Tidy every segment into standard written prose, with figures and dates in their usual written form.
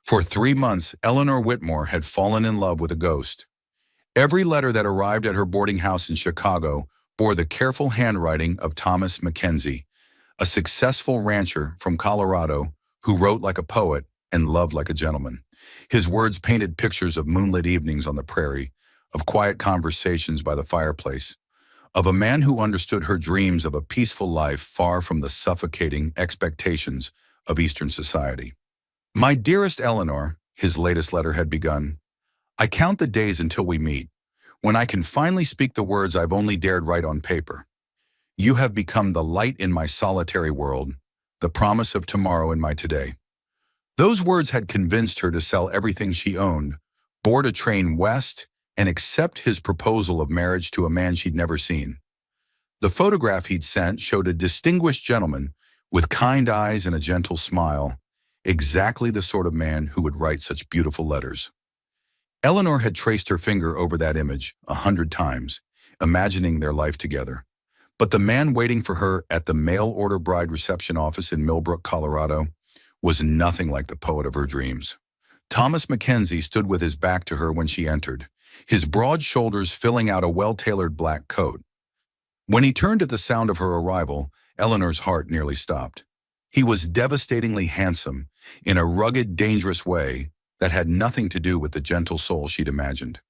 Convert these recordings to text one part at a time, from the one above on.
For 3 months, Eleanor Whitmore had fallen in love with a ghost. Every letter that arrived at her boarding house in Chicago bore the careful handwriting of Thomas Mackenzie, a successful rancher from Colorado who wrote like a poet and loved like a gentleman. His words painted pictures of moonlit evenings on the prairie, of quiet conversations by the fireplace, of a man who understood her dreams of a peaceful life far from the suffocating expectations of Eastern society. My dearest Eleanor, his latest letter had begun, I count the days until we meet, when I can finally speak the words I've only dared write on paper. You have become the light in my solitary world, the promise of tomorrow in my today. Those words had convinced her to sell everything she owned, board a train west, and accept his proposal of marriage to a man she'd never seen. The photograph he'd sent showed a distinguished gentleman with kind eyes and a gentle smile, exactly the sort of man who would write such beautiful letters. Eleanor had traced her finger over that image 100 times, imagining their life together. But the man waiting for her at the mail-order bride reception office in Millbrook, Colorado, was nothing like the poet of her dreams. Thomas Mackenzie stood with his back to her when she entered, his broad shoulders filling out a well-tailored black coat. When he turned at the sound of her arrival, Eleanor's heart nearly stopped. He was devastatingly handsome, in a rugged, dangerous way that had nothing to do with the gentle soul she'd imagined.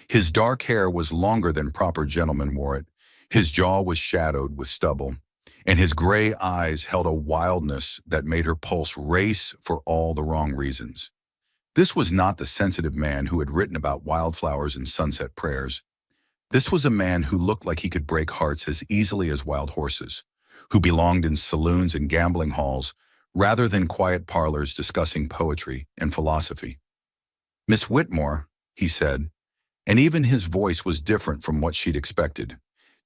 His dark hair was longer than proper gentlemen wore it, his jaw was shadowed with stubble, and his gray eyes held a wildness that made her pulse race for all the wrong reasons. This was not the sensitive man who had written about wildflowers and sunset prayers. This was a man who looked like he could break hearts as easily as wild horses, who belonged in saloons and gambling halls rather than quiet parlors discussing poetry and philosophy. "Miss Whitmore," he said, and even his voice was different from what she'd expected.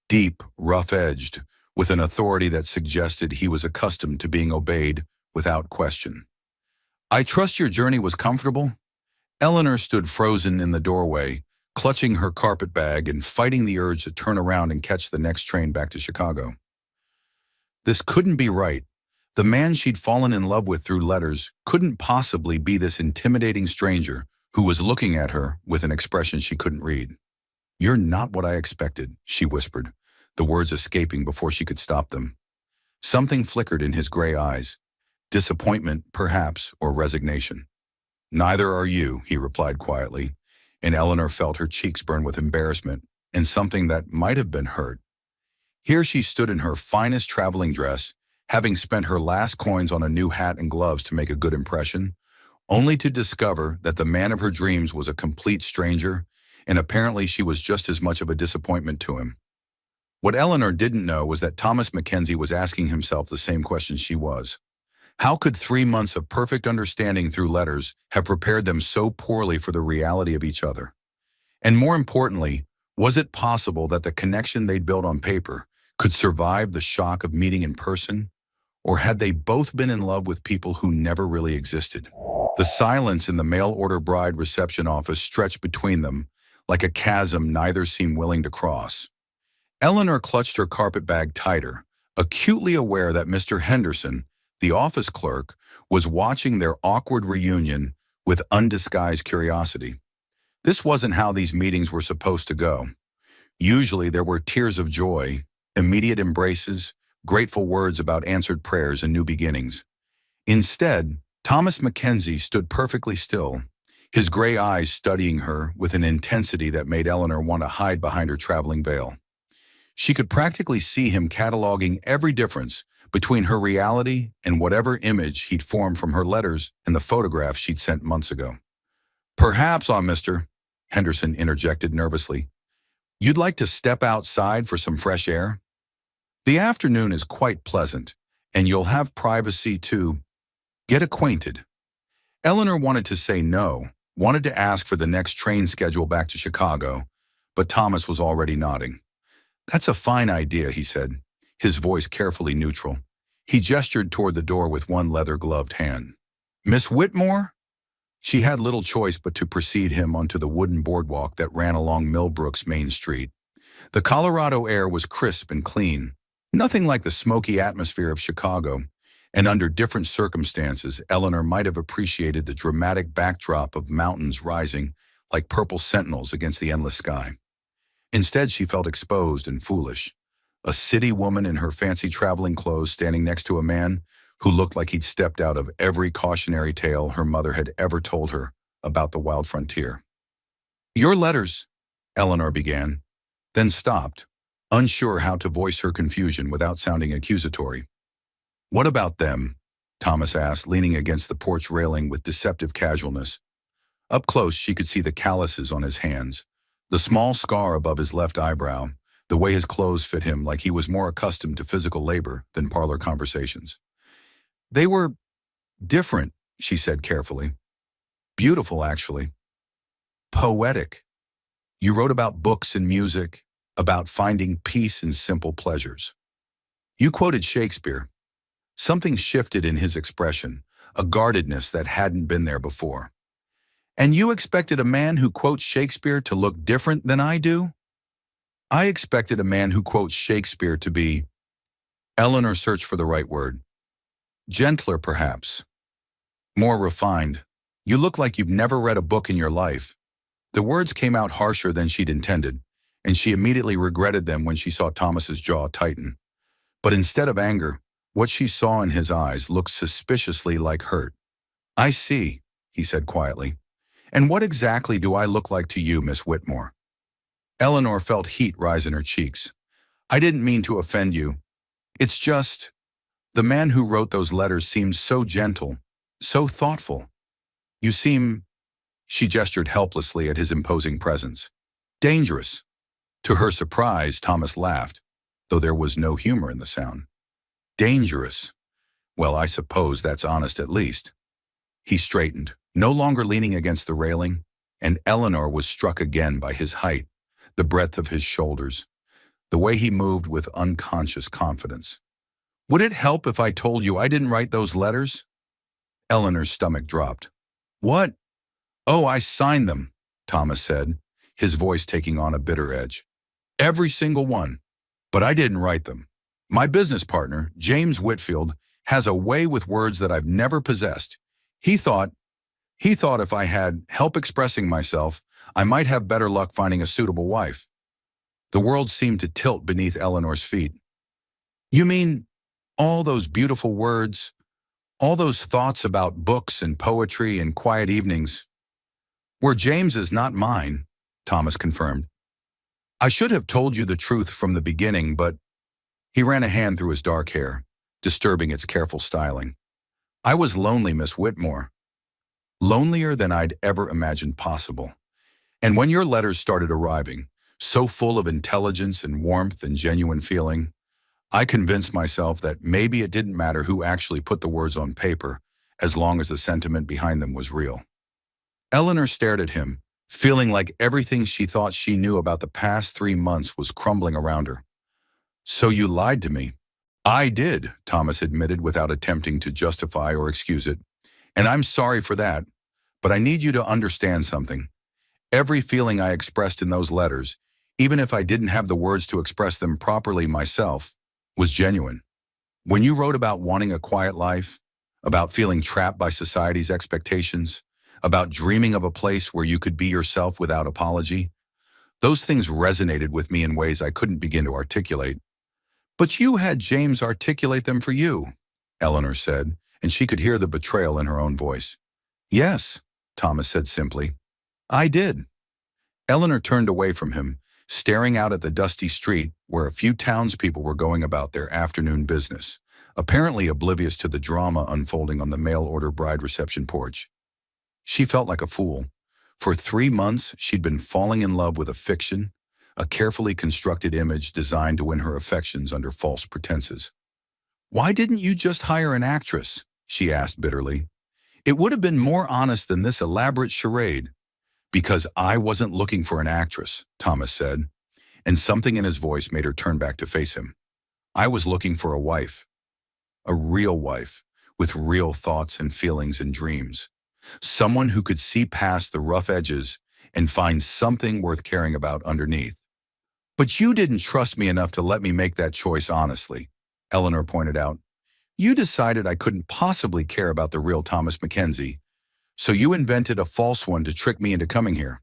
Deep, rough-edged, with an authority that suggested he was accustomed to being obeyed without question. "I trust your journey was comfortable?" Eleanor stood frozen in the doorway, clutching her carpet bag and fighting the urge to turn around and catch the next train back to Chicago. This couldn't be right. The man she'd fallen in love with through letters couldn't possibly be this intimidating stranger who was looking at her with an expression she couldn't read. "You're not what I expected," she whispered, the words escaping before she could stop them. Something flickered in his gray eyes. Disappointment, perhaps, or resignation. "Neither are you," he replied quietly, and Eleanor felt her cheeks burn with embarrassment and something that might have been hurt. Here she stood in her finest traveling dress, having spent her last coins on a new hat and gloves to make a good impression, only to discover that the man of her dreams was a complete stranger, and apparently she was just as much of a disappointment to him. What Eleanor didn't know was that Thomas Mackenzie was asking himself the same question she was. How could 3 months of perfect understanding through letters have prepared them so poorly for the reality of each other? And more importantly, was it possible that the connection they'd built on paper could survive the shock of meeting in person? Or had they both been in love with people who never really existed? The silence in the mail-order bride reception office stretched between them, like a chasm neither seemed willing to cross. Eleanor clutched her carpet bag tighter, acutely aware that Mr. Henderson, the office clerk, was watching their awkward reunion with undisguised curiosity. This wasn't how these meetings were supposed to go. Usually there were tears of joy, immediate embraces, grateful words about answered prayers and new beginnings. Instead, Thomas Mackenzie stood perfectly still, his gray eyes studying her with an intensity that made Eleanor want to hide behind her traveling veil. She could practically see him cataloging every difference between her reality and whatever image he'd formed from her letters and the photographs she'd sent months ago. "Perhaps, Mr. Henderson interjected nervously, "you'd like to step outside for some fresh air? The afternoon is quite pleasant, and you'll have privacy to get acquainted." Eleanor wanted to say no, wanted to ask for the next train schedule back to Chicago, but Thomas was already nodding. "That's a fine idea," he said, his voice carefully neutral. He gestured toward the door with one leather-gloved hand. "Miss Whitmore?" She had little choice but to precede him onto the wooden boardwalk that ran along Millbrook's main street. The Colorado air was crisp and clean, nothing like the smoky atmosphere of Chicago, And under different circumstances, Eleanor might have appreciated the dramatic backdrop of mountains rising like purple sentinels against the endless sky. Instead, she felt exposed and foolish. A city woman in her fancy traveling clothes standing next to a man who looked like he'd stepped out of every cautionary tale her mother had ever told her about the wild frontier. "Your letters," Eleanor began, then stopped, unsure how to voice her confusion without sounding accusatory. "What about them?" Thomas asked, leaning against the porch railing with deceptive casualness. Up close, she could see the calluses on his hands, the small scar above his left eyebrow, the way his clothes fit him like he was more accustomed to physical labor than parlor conversations. "They were different," she said carefully. "Beautiful, actually. Poetic. You wrote about books and music, about finding peace in simple pleasures. You quoted Shakespeare." Something shifted in his expression, a guardedness that hadn't been there before. "And you expected a man who quotes Shakespeare to look different than I do?" "I expected a man who quotes Shakespeare to be—" Eleanor searched for the right word. "Gentler, perhaps. More refined. You look like you've never read a book in your life." The words came out harsher than she'd intended, and she immediately regretted them when she saw Thomas's jaw tighten. But instead of anger, what she saw in his eyes looked suspiciously like hurt. "I see," he said quietly. "And what exactly do I look like to you, Miss Whitmore?" Eleanor felt heat rise in her cheeks. "I didn't mean to offend you. It's just, the man who wrote those letters seemed so gentle, so thoughtful. You seem—" She gestured helplessly at his imposing presence. "Dangerous." To her surprise, Thomas laughed, though there was no humor in the sound. "Dangerous? Well, I suppose that's honest at least." He straightened, no longer leaning against the railing, and Eleanor was struck again by his height, the breadth of his shoulders, the way he moved with unconscious confidence. "Would it help if I told you I didn't write those letters?" Eleanor's stomach dropped. "What?" "Oh, I signed them," Thomas said, his voice taking on a bitter edge. "Every single one. But I didn't write them. My business partner, James Whitfield, has a way with words that I've never possessed. He thought if I had help expressing myself, I might have better luck finding a suitable wife." The world seemed to tilt beneath Eleanor's feet. "You mean all those beautiful words, all those thoughts about books and poetry and quiet evenings?" "Were James's, not mine," Thomas confirmed. "I should have told you the truth from the beginning, but—" He ran a hand through his dark hair, disturbing its careful styling. "I was lonely, Miss Whitmore. Lonelier than I'd ever imagined possible. And when your letters started arriving, so full of intelligence and warmth and genuine feeling, I convinced myself that maybe it didn't matter who actually put the words on paper, as long as the sentiment behind them was real." Eleanor stared at him, feeling like everything she thought she knew about the past 3 months was crumbling around her. "So you lied to me." "I did," Thomas admitted without attempting to justify or excuse it. "And I'm sorry for that. But I need you to understand something. Every feeling I expressed in those letters, even if I didn't have the words to express them properly myself, was genuine. When you wrote about wanting a quiet life, about feeling trapped by society's expectations, about dreaming of a place where you could be yourself without apology, those things resonated with me in ways I couldn't begin to articulate." "But you had James articulate them for you," Eleanor said, and she could hear the betrayal in her own voice. "Yes," Thomas said simply. "I did." Eleanor turned away from him, staring out at the dusty street where a few townspeople were going about their afternoon business, apparently oblivious to the drama unfolding on the mail-order bride reception porch. She felt like a fool. For 3 months, she'd been falling in love with a fiction, a carefully constructed image designed to win her affections under false pretenses. "Why didn't you just hire an actress?" she asked bitterly. "It would have been more honest than this elaborate charade." "Because I wasn't looking for an actress," Thomas said, and something in his voice made her turn back to face him. "I was looking for a wife. A real wife, with real thoughts and feelings and dreams. Someone who could see past the rough edges and find something worth caring about underneath." "But you didn't trust me enough to let me make that choice honestly," Eleanor pointed out. You decided I couldn't possibly care about the real Thomas Mackenzie, so you invented a false one to trick me into coming here.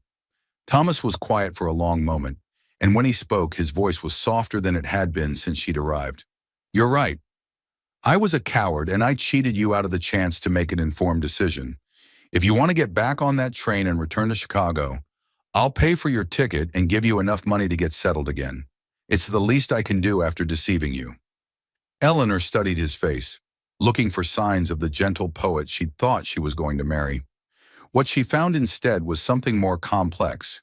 Thomas was quiet for a long moment, and when he spoke, his voice was softer than it had been since she'd arrived. You're right. I was a coward, and I cheated you out of the chance to make an informed decision. If you want to get back on that train and return to Chicago, I'll pay for your ticket and give you enough money to get settled again. It's the least I can do after deceiving you. Eleanor studied his face, looking for signs of the gentle poet she'd thought she was going to marry. What she found instead was something more complex.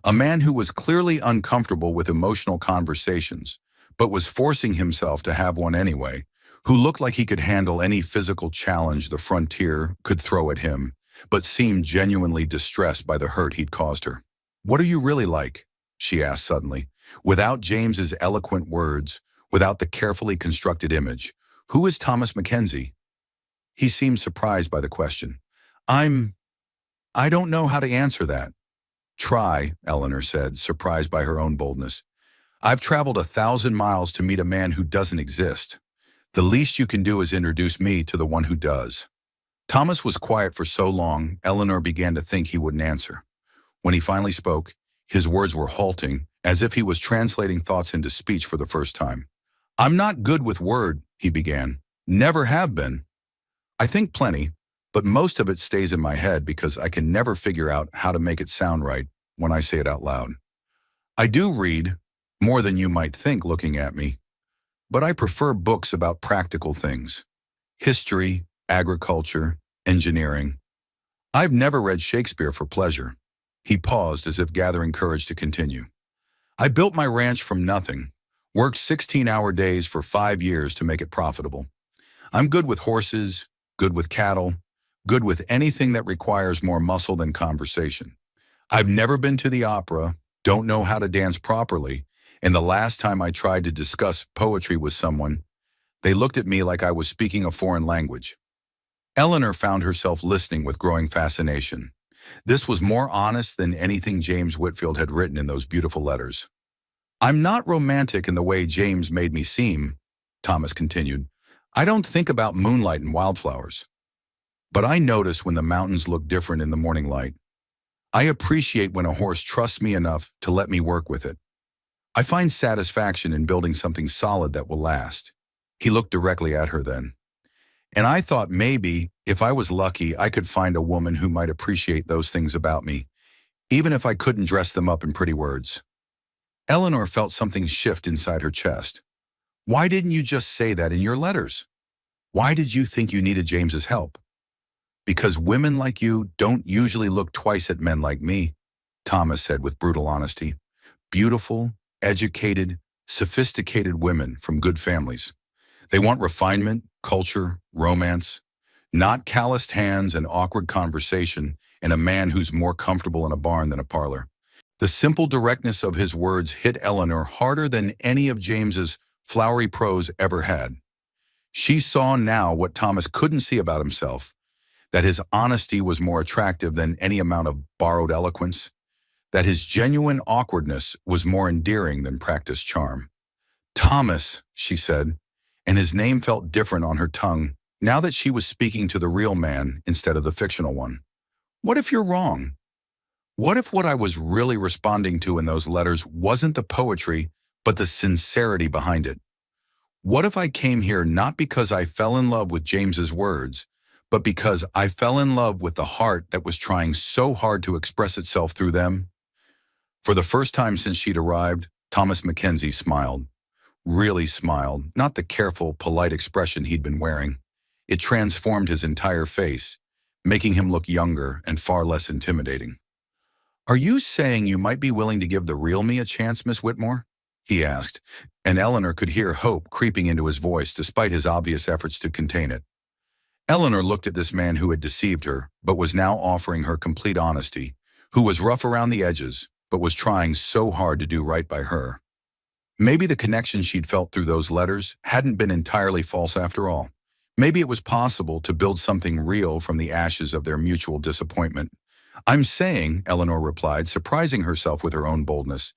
A man who was clearly uncomfortable with emotional conversations, but was forcing himself to have one anyway, who looked like he could handle any physical challenge the frontier could throw at him, but seemed genuinely distressed by the hurt he'd caused her. What are you really like? She asked suddenly, without James's eloquent words, without the carefully constructed image. Who is Thomas Mackenzie? He seemed surprised by the question. I don't know how to answer that. Try, Eleanor said, surprised by her own boldness. I've traveled 1,000 miles to meet a man who doesn't exist. The least you can do is introduce me to the one who does. Thomas was quiet for so long, Eleanor began to think he wouldn't answer. When he finally spoke, his words were halting, as if he was translating thoughts into speech for the first time. I'm not good with word, he began. Never have been. I think plenty, but most of it stays in my head because I can never figure out how to make it sound right when I say it out loud. I do read, more than you might think looking at me, but I prefer books about practical things. History, agriculture, engineering. I've never read Shakespeare for pleasure. He paused as if gathering courage to continue. I built my ranch from nothing, worked 16-hour days for 5 years to make it profitable. I'm good with horses, good with cattle, good with anything that requires more muscle than conversation. I've never been to the opera, don't know how to dance properly, and the last time I tried to discuss poetry with someone, they looked at me like I was speaking a foreign language. Eleanor found herself listening with growing fascination. This was more honest than anything James Whitfield had written in those beautiful letters. I'm not romantic in the way James made me seem, Thomas continued. I don't think about moonlight and wildflowers. But I notice when the mountains look different in the morning light. I appreciate when a horse trusts me enough to let me work with it. I find satisfaction in building something solid that will last. He looked directly at her then. And I thought maybe, if I was lucky, I could find a woman who might appreciate those things about me, even if I couldn't dress them up in pretty words. Eleanor felt something shift inside her chest. Why didn't you just say that in your letters? Why did you think you needed James's help? Because women like you don't usually look twice at men like me, Thomas said with brutal honesty. Beautiful, educated, sophisticated women from good families. They want refinement, culture, romance, not calloused hands and awkward conversation and a man who's more comfortable in a barn than a parlor. The simple directness of his words hit Eleanor harder than any of James's flowery prose ever had. She saw now what Thomas couldn't see about himself, that his honesty was more attractive than any amount of borrowed eloquence, that his genuine awkwardness was more endearing than practiced charm. Thomas, she said, and his name felt different on her tongue now that she was speaking to the real man instead of the fictional one. What if you're wrong? What if what I was really responding to in those letters wasn't the poetry, but the sincerity behind it? What if I came here not because I fell in love with James's words, but because I fell in love with the heart that was trying so hard to express itself through them? For the first time since she'd arrived, Thomas Mackenzie smiled. Really smiled, not the careful, polite expression he'd been wearing. It transformed his entire face, making him look younger and far less intimidating. Are you saying you might be willing to give the real me a chance, Miss Whitmore? He asked, and Eleanor could hear hope creeping into his voice despite his obvious efforts to contain it. Eleanor looked at this man who had deceived her, but was now offering her complete honesty, who was rough around the edges, but was trying so hard to do right by her. Maybe the connection she'd felt through those letters hadn't been entirely false after all. Maybe it was possible to build something real from the ashes of their mutual disappointment. I'm saying, Eleanor replied, surprising herself with her own boldness,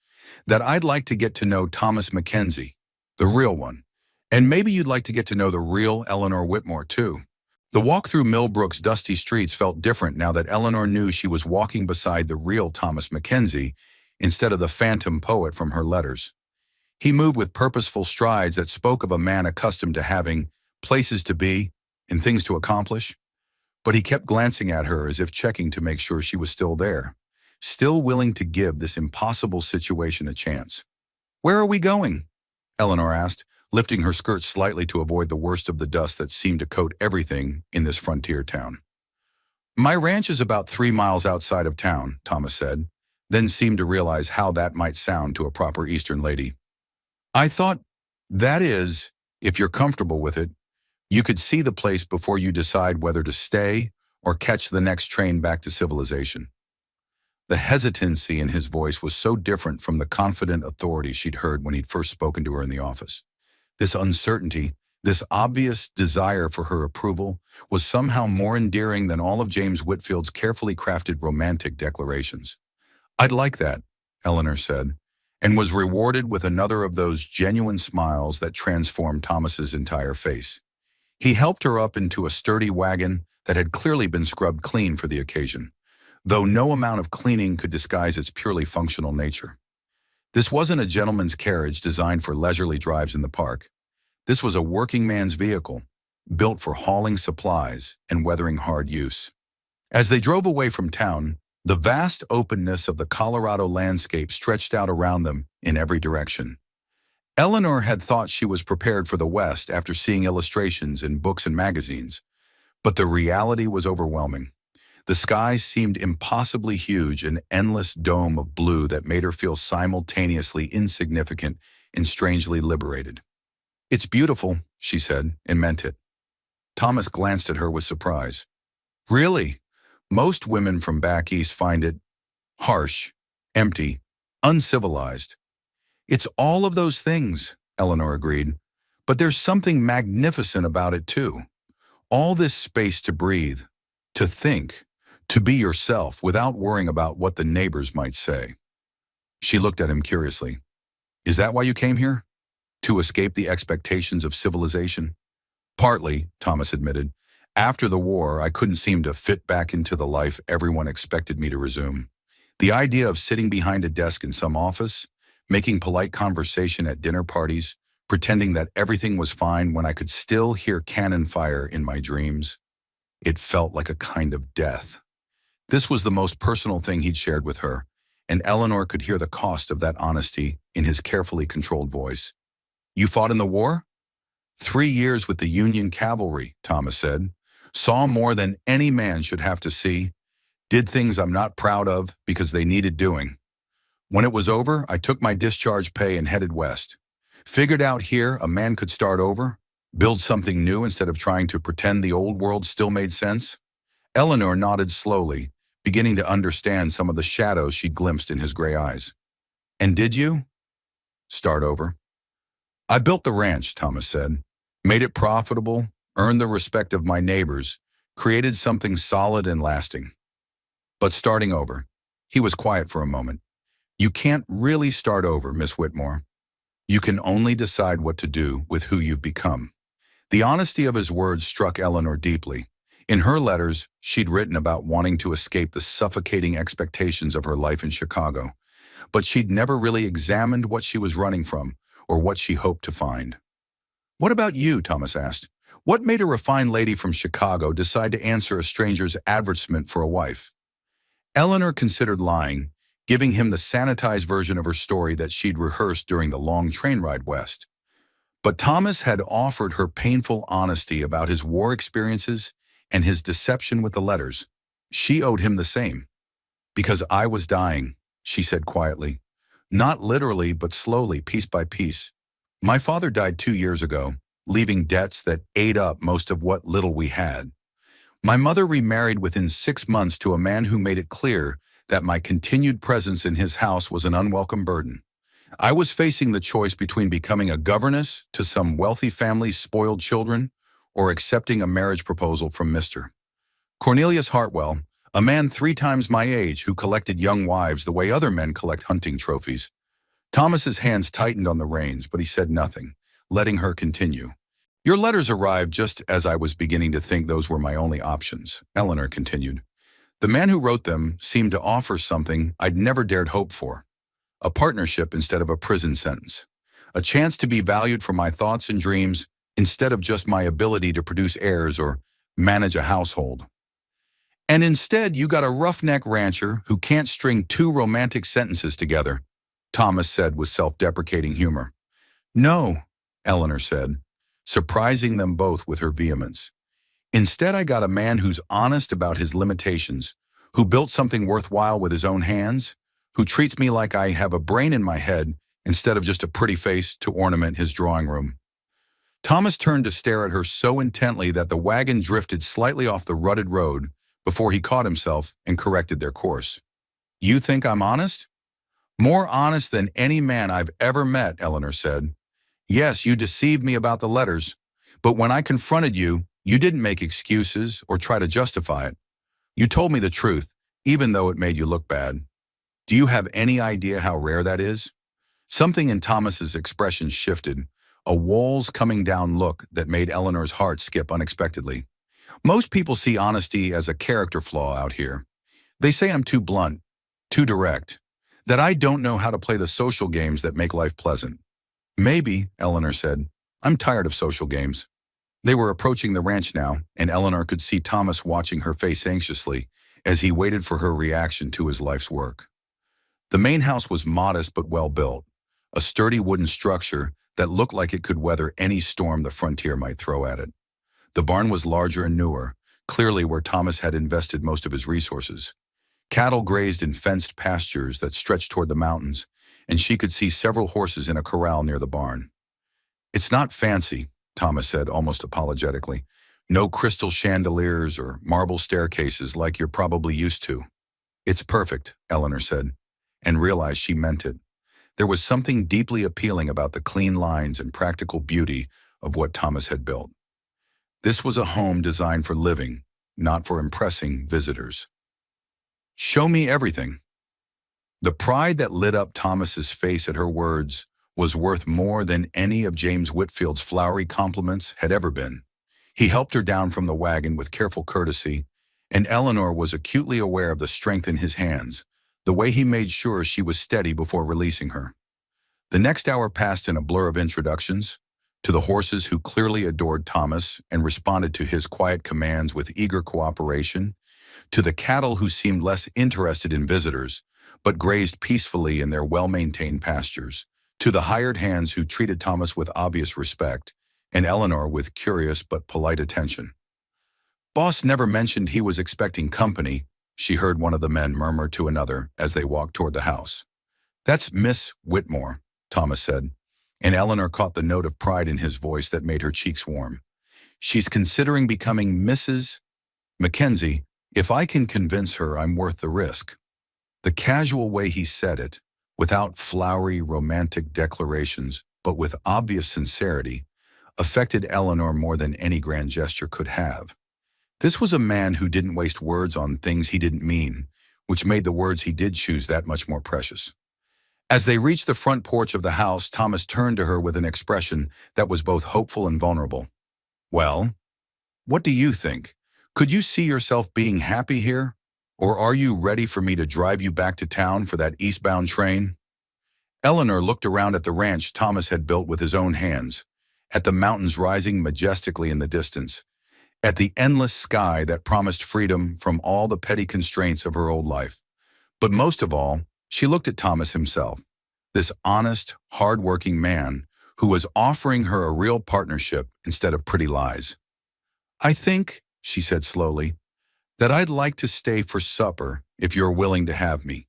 that I'd like to get to know Thomas Mackenzie, the real one, And maybe you'd like to get to know the real Eleanor Whitmore, too. The walk through Millbrook's dusty streets felt different now that Eleanor knew she was walking beside the real Thomas Mackenzie instead of the phantom poet from her letters. He moved with purposeful strides that spoke of a man accustomed to having places to be and things to accomplish. But he kept glancing at her as if checking to make sure she was still there, still willing to give this impossible situation a chance. "Where are we going?" Eleanor asked, lifting her skirt slightly to avoid the worst of the dust that seemed to coat everything in this frontier town. "My ranch is about 3 miles outside of town," Thomas said, then seemed to realize how that might sound to a proper Eastern lady. "I thought, that is, if you're comfortable with it, you could see the place before you decide whether to stay or catch the next train back to civilization." The hesitancy in his voice was so different from the confident authority she'd heard when he'd first spoken to her in the office. This uncertainty, this obvious desire for her approval, was somehow more endearing than all of James Whitfield's carefully crafted romantic declarations. "I'd like that," Eleanor said, and was rewarded with another of those genuine smiles that transformed Thomas's entire face. He helped her up into a sturdy wagon that had clearly been scrubbed clean for the occasion, though no amount of cleaning could disguise its purely functional nature. This wasn't a gentleman's carriage designed for leisurely drives in the park. This was a working man's vehicle, built for hauling supplies and weathering hard use. As they drove away from town, the vast openness of the Colorado landscape stretched out around them in every direction. Eleanor had thought she was prepared for the West after seeing illustrations in books and magazines, but the reality was overwhelming. The sky seemed impossibly huge, an endless dome of blue that made her feel simultaneously insignificant and strangely liberated. "It's beautiful," she said, and meant it. Thomas glanced at her with surprise. "Really? Most women from back east find it harsh, empty, uncivilized." "It's all of those things," Eleanor agreed, "but there's something magnificent about it too. All this space to breathe, to think, to be yourself without worrying about what the neighbors might say." She looked at him curiously. "Is that why you came here? To escape the expectations of civilization?" "Partly," Thomas admitted. "After the war, I couldn't seem to fit back into the life everyone expected me to resume. The idea of sitting behind a desk in some office, making polite conversation at dinner parties, pretending that everything was fine when I could still hear cannon fire in my dreams. It felt like a kind of death." This was the most personal thing he'd shared with her, and Eleanor could hear the cost of that honesty in his carefully controlled voice. "You fought in the war?" 3 years with the Union cavalry," Thomas said. "Saw more than any man should have to see. Did things I'm not proud of because they needed doing. When it was over, I took my discharge pay and headed west. Figured out here a man could start over, build something new instead of trying to pretend the old world still made sense." Eleanor nodded slowly, beginning to understand some of the shadows she glimpsed in his gray eyes. "And did you start over?" "I built the ranch," Thomas said. "Made it profitable, earned the respect of my neighbors, created something solid and lasting. But starting over." He was quiet for a moment. "You can't really start over, Miss Whitmore. You can only decide what to do with who you've become." The honesty of his words struck Eleanor deeply. In her letters, she'd written about wanting to escape the suffocating expectations of her life in Chicago, but she'd never really examined what she was running from or what she hoped to find. "What about you?" Thomas asked. "What made a refined lady from Chicago decide to answer a stranger's advertisement for a wife?" Eleanor considered lying, giving him the sanitized version of her story that she'd rehearsed during the long train ride west. But Thomas had offered her painful honesty about his war experiences and his deception with the letters. She owed him the same. "Because I was dying," she said quietly. "Not literally, but slowly, piece by piece. My father died 2 years ago, leaving debts that ate up most of what little we had. My mother remarried within 6 months to a man who made it clear that my continued presence in his house was an unwelcome burden. I was facing the choice between becoming a governess to some wealthy family's spoiled children or accepting a marriage proposal from Mr. Cornelius Hartwell, a man 3 times my age who collected young wives the way other men collect hunting trophies." Thomas's hands tightened on the reins, but he said nothing, letting her continue. Your letters arrived just as I was beginning to think those were my only options, Eleanor continued. The man who wrote them seemed to offer something I'd never dared hope for. A partnership instead of a prison sentence. A chance to be valued for my thoughts and dreams instead of just my ability to produce heirs or manage a household. And instead, you got a roughneck rancher who can't string two romantic sentences together, Thomas said with self-deprecating humor. No, Eleanor said, surprising them both with her vehemence. Instead, I got a man who's honest about his limitations, who built something worthwhile with his own hands, who treats me like I have a brain in my head instead of just a pretty face to ornament his drawing room. Thomas turned to stare at her so intently that the wagon drifted slightly off the rutted road before he caught himself and corrected their course. You think I'm honest? More honest than any man I've ever met, Eleanor said. Yes, you deceived me about the letters, but when I confronted you, you didn't make excuses or try to justify it. You told me the truth, even though it made you look bad. Do you have any idea how rare that is? Something in Thomas's expression shifted, a walls coming down look that made Eleanor's heart skip unexpectedly. Most people see honesty as a character flaw out here. They say I'm too blunt, too direct, that I don't know how to play the social games that make life pleasant. Maybe, Eleanor said, I'm tired of social games. They were approaching the ranch now, and Eleanor could see Thomas watching her face anxiously as he waited for her reaction to his life's work. The main house was modest but well built, a sturdy wooden structure that looked like it could weather any storm the frontier might throw at it. The barn was larger and newer, clearly where Thomas had invested most of his resources. Cattle grazed in fenced pastures that stretched toward the mountains, and she could see several horses in a corral near the barn. It's not fancy, Thomas said almost apologetically. No crystal chandeliers or marble staircases like you're probably used to. It's perfect, Eleanor said, and realized she meant it. There was something deeply appealing about the clean lines and practical beauty of what Thomas had built. This was a home designed for living, not for impressing visitors. Show me everything. The pride that lit up Thomas's face at her words was worth more than any of James Whitfield's flowery compliments had ever been. He helped her down from the wagon with careful courtesy, and Eleanor was acutely aware of the strength in his hands, the way he made sure she was steady before releasing her. The next hour passed in a blur of introductions, to the horses who clearly adored Thomas and responded to his quiet commands with eager cooperation, to the cattle who seemed less interested in visitors, but grazed peacefully in their well-maintained pastures, to the hired hands who treated Thomas with obvious respect, and Eleanor with curious but polite attention. Boss never mentioned he was expecting company, she heard one of the men murmur to another as they walked toward the house. That's Miss Whitmore, Thomas said, and Eleanor caught the note of pride in his voice that made her cheeks warm. She's considering becoming Mrs. Mackenzie. If I can convince her I'm worth the risk. The casual way he said it, without flowery romantic declarations, but with obvious sincerity, affected Eleanor more than any grand gesture could have. This was a man who didn't waste words on things he didn't mean, which made the words he did choose that much more precious. As they reached the front porch of the house, Thomas turned to her with an expression that was both hopeful and vulnerable. Well, what do you think? Could you see yourself being happy here? Or are you ready for me to drive you back to town for that eastbound train? Eleanor looked around at the ranch Thomas had built with his own hands, at the mountains rising majestically in the distance, at the endless sky that promised freedom from all the petty constraints of her old life. But most of all, she looked at Thomas himself, this honest, hard-working man who was offering her a real partnership instead of pretty lies. I think, she said slowly, that I'd like to stay for supper if you're willing to have me.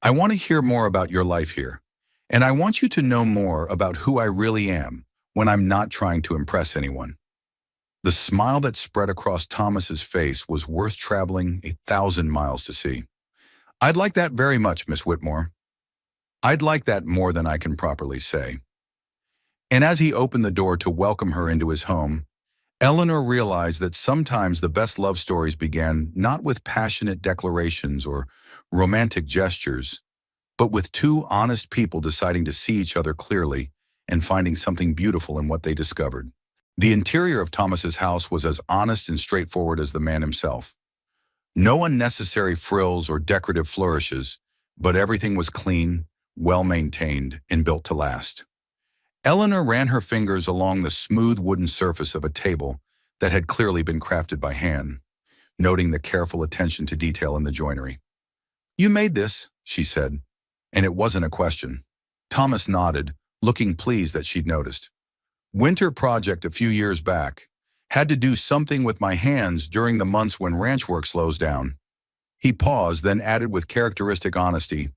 I want to hear more about your life here, and I want you to know more about who I really am when I'm not trying to impress anyone. The smile that spread across Thomas's face was worth traveling 1,000 miles to see. I'd like that very much, Miss Whitmore. I'd like that more than I can properly say. And as he opened the door to welcome her into his home, Eleanor realized that sometimes the best love stories began not with passionate declarations or romantic gestures, but with two honest people deciding to see each other clearly and finding something beautiful in what they discovered. The interior of Thomas's house was as honest and straightforward as the man himself. No unnecessary frills or decorative flourishes, but everything was clean, well-maintained, and built to last. Eleanor ran her fingers along the smooth wooden surface of a table that had clearly been crafted by hand, noting the careful attention to detail in the joinery. "You made this," she said, and it wasn't a question. Thomas nodded, looking pleased that she'd noticed. "Winter project a few years back. Had to do something with my hands during the months when ranch work slows down." He paused, then added with characteristic honesty,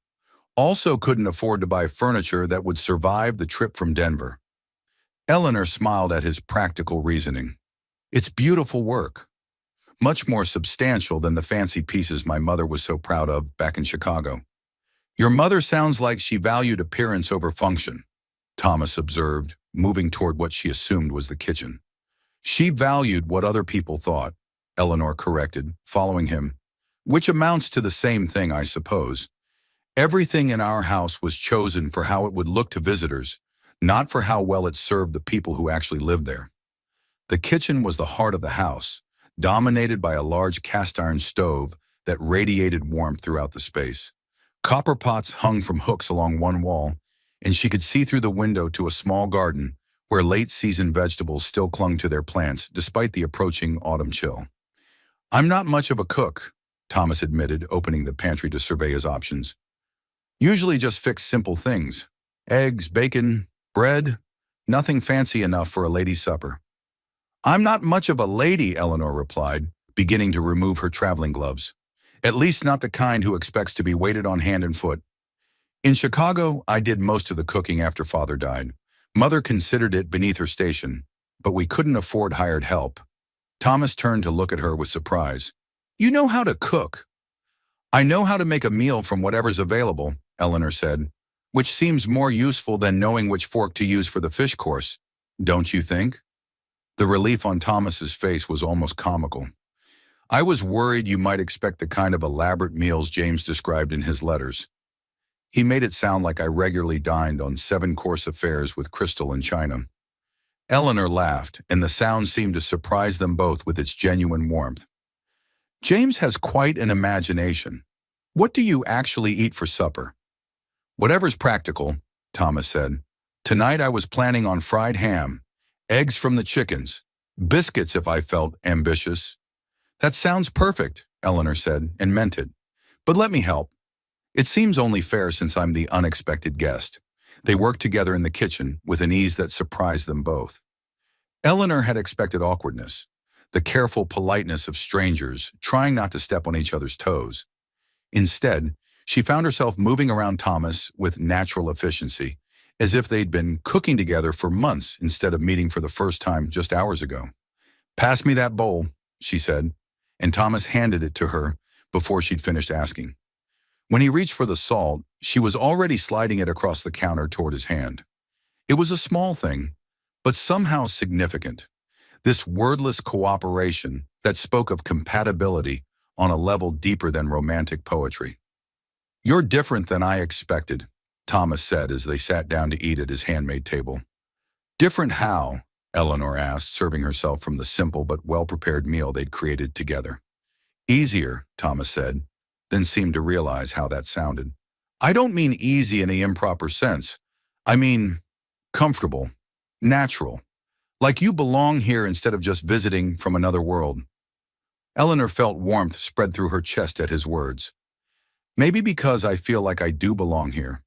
"Also couldn't afford to buy furniture that would survive the trip from Denver." Eleanor smiled at his practical reasoning. "It's beautiful work. Much more substantial than the fancy pieces my mother was so proud of back in Chicago." "Your mother sounds like she valued appearance over function," Thomas observed, moving toward what she assumed was the kitchen. "She valued what other people thought," Eleanor corrected, following him. "Which amounts to the same thing, I suppose. Everything in our house was chosen for how it would look to visitors, not for how well it served the people who actually lived there." The kitchen was the heart of the house, dominated by a large cast-iron stove that radiated warmth throughout the space. Copper pots hung from hooks along one wall, and she could see through the window to a small garden where late-season vegetables still clung to their plants despite the approaching autumn chill. "I'm not much of a cook," Thomas admitted, opening the pantry to survey his options. "Usually just fix simple things. Eggs, bacon, bread, nothing fancy enough for a lady's supper." "I'm not much of a lady," Eleanor replied, beginning to remove her traveling gloves. "At least not the kind who expects to be waited on hand and foot. In Chicago, I did most of the cooking after Father died. Mother considered it beneath her station, but we couldn't afford hired help." Thomas turned to look at her with surprise. "You know how to cook?" "I know how to make a meal from whatever's available," Eleanor said, "which seems more useful than knowing which fork to use for the fish course. Don't you think?" The relief on Thomas's face was almost comical. "I was worried you might expect the kind of elaborate meals James described in his letters. He made it sound like I regularly dined on 7-course affairs with crystal and china." Eleanor laughed, and the sound seemed to surprise them both with its genuine warmth. "James has quite an imagination. What do you actually eat for supper?" "Whatever's practical," Thomas said. "Tonight I was planning on fried ham, eggs from the chickens, biscuits if I felt ambitious." "That sounds perfect," Eleanor said, and meant it. "But let me help. It seems only fair since I'm the unexpected guest." They worked together in the kitchen with an ease that surprised them both. Eleanor had expected awkwardness, the careful politeness of strangers trying not to step on each other's toes. Instead, she found herself moving around Thomas with natural efficiency, as if they'd been cooking together for months instead of meeting for the first time just hours ago. "Pass me that bowl," she said, and Thomas handed it to her before she'd finished asking. When he reached for the salt, she was already sliding it across the counter toward his hand. It was a small thing, but somehow significant. This wordless cooperation that spoke of compatibility on a level deeper than romantic poetry. "You're different than I expected," Thomas said as they sat down to eat at his handmade table. "Different how?" Eleanor asked, serving herself from the simple but well-prepared meal they'd created together. "Easier," Thomas said, then seemed to realize how that sounded. "I don't mean easy in the improper sense. I mean comfortable, natural, like you belong here instead of just visiting from another world." Eleanor felt warmth spread through her chest at his words. "Maybe because I feel like I do belong here.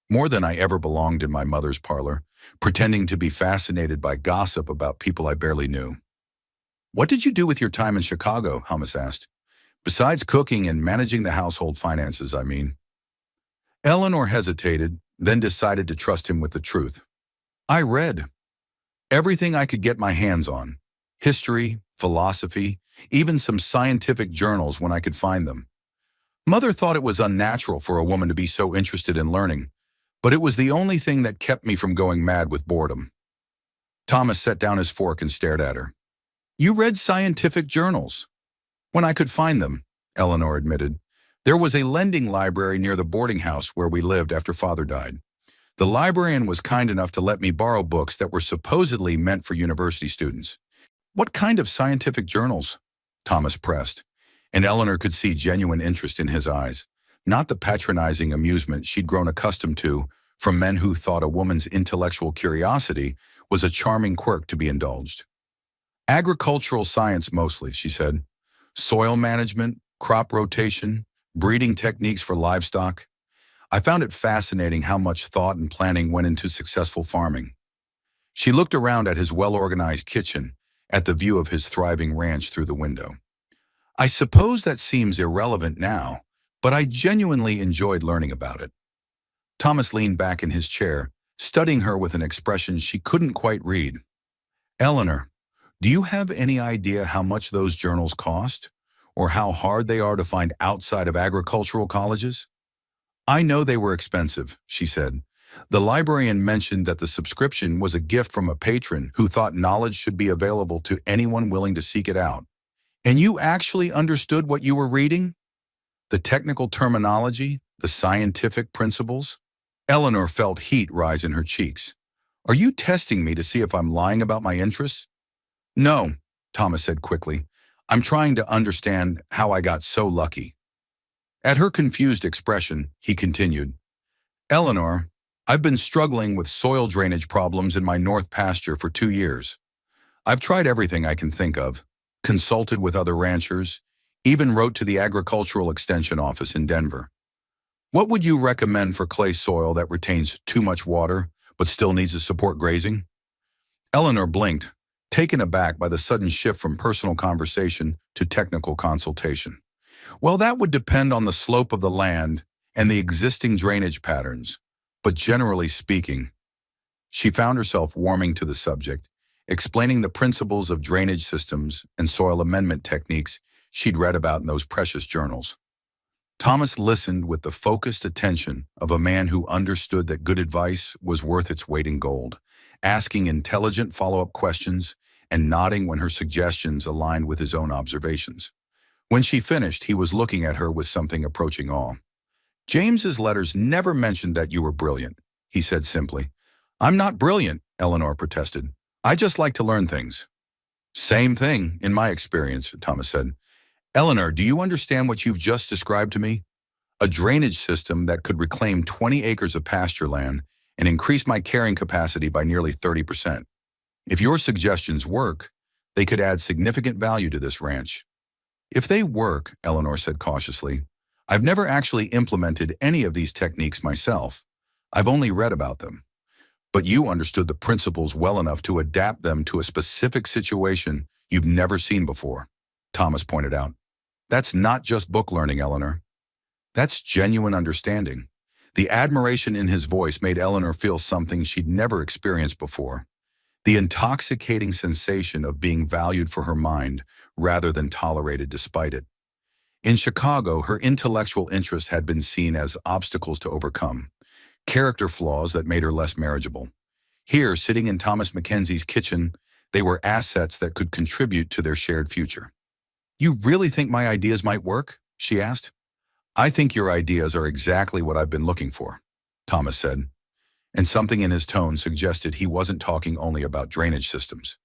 More than I ever belonged in my mother's parlor, pretending to be fascinated by gossip about people I barely knew." "What did you do with your time in Chicago?" Thomas asked. "Besides cooking and managing the household finances, I mean." Eleanor hesitated, then decided to trust him with the truth. "I read. Everything I could get my hands on. History, philosophy, even some scientific journals when I could find them. Mother thought it was unnatural for a woman to be so interested in learning, but it was the only thing that kept me from going mad with boredom." Thomas set down his fork and stared at her. "You read scientific journals?" "When I could find them," Eleanor admitted. "There was a lending library near the boarding house where we lived after Father died. The librarian was kind enough to let me borrow books that were supposedly meant for university students. What kind of scientific journals? Thomas pressed, and Eleanor could see genuine interest in his eyes, not the patronizing amusement she'd grown accustomed to from men who thought a woman's intellectual curiosity was a charming quirk to be indulged. Agricultural science mostly, she said. Soil management, crop rotation, breeding techniques for livestock. I found it fascinating how much thought and planning went into successful farming. She looked around at his well-organized kitchen, at the view of his thriving ranch through the window. I suppose that seems irrelevant now, but I genuinely enjoyed learning about it. Thomas leaned back in his chair, studying her with an expression she couldn't quite read. Eleanor, do you have any idea how much those journals cost? Or how hard they are to find outside of agricultural colleges? I know they were expensive, she said. The librarian mentioned that the subscription was a gift from a patron who thought knowledge should be available to anyone willing to seek it out. And you actually understood what you were reading? The technical terminology, the scientific principles? Eleanor felt heat rise in her cheeks. Are you testing me to see if I'm lying about my interests? No, Thomas said quickly. I'm trying to understand how I got so lucky. At her confused expression, he continued, Eleanor, I've been struggling with soil drainage problems in my north pasture for 2 years. I've tried everything I can think of, consulted with other ranchers, even wrote to the Agricultural Extension Office in Denver. What would you recommend for clay soil that retains too much water but still needs to support grazing? Eleanor blinked, taken aback by the sudden shift from personal conversation to technical consultation. Well, that would depend on the slope of the land and the existing drainage patterns, but generally speaking, she found herself warming to the subject, explaining the principles of drainage systems and soil amendment techniques she'd read about in those precious journals. Thomas listened with the focused attention of a man who understood that good advice was worth its weight in gold, asking intelligent follow-up questions and nodding when her suggestions aligned with his own observations. When she finished, he was looking at her with something approaching awe. James's letters never mentioned that you were brilliant, he said simply. I'm not brilliant, Eleanor protested. I just like to learn things. Same thing, in my experience, Thomas said. Eleanor, do you understand what you've just described to me? A drainage system that could reclaim 20 acres of pasture land and increase my carrying capacity by nearly 30%. If your suggestions work, they could add significant value to this ranch. If they work, Eleanor said cautiously, I've never actually implemented any of these techniques myself. I've only read about them. But you understood the principles well enough to adapt them to a specific situation you've never seen before, Thomas pointed out. That's not just book learning, Eleanor. That's genuine understanding. The admiration in his voice made Eleanor feel something she'd never experienced before. The intoxicating sensation of being valued for her mind rather than tolerated despite it. In Chicago, her intellectual interests had been seen as obstacles to overcome, character flaws that made her less marriageable. Here, sitting in Thomas Mackenzie's kitchen, they were assets that could contribute to their shared future. You really think my ideas might work? She asked. I think your ideas are exactly what I've been looking for, Thomas said, and something in his tone suggested he wasn't talking only about drainage systems.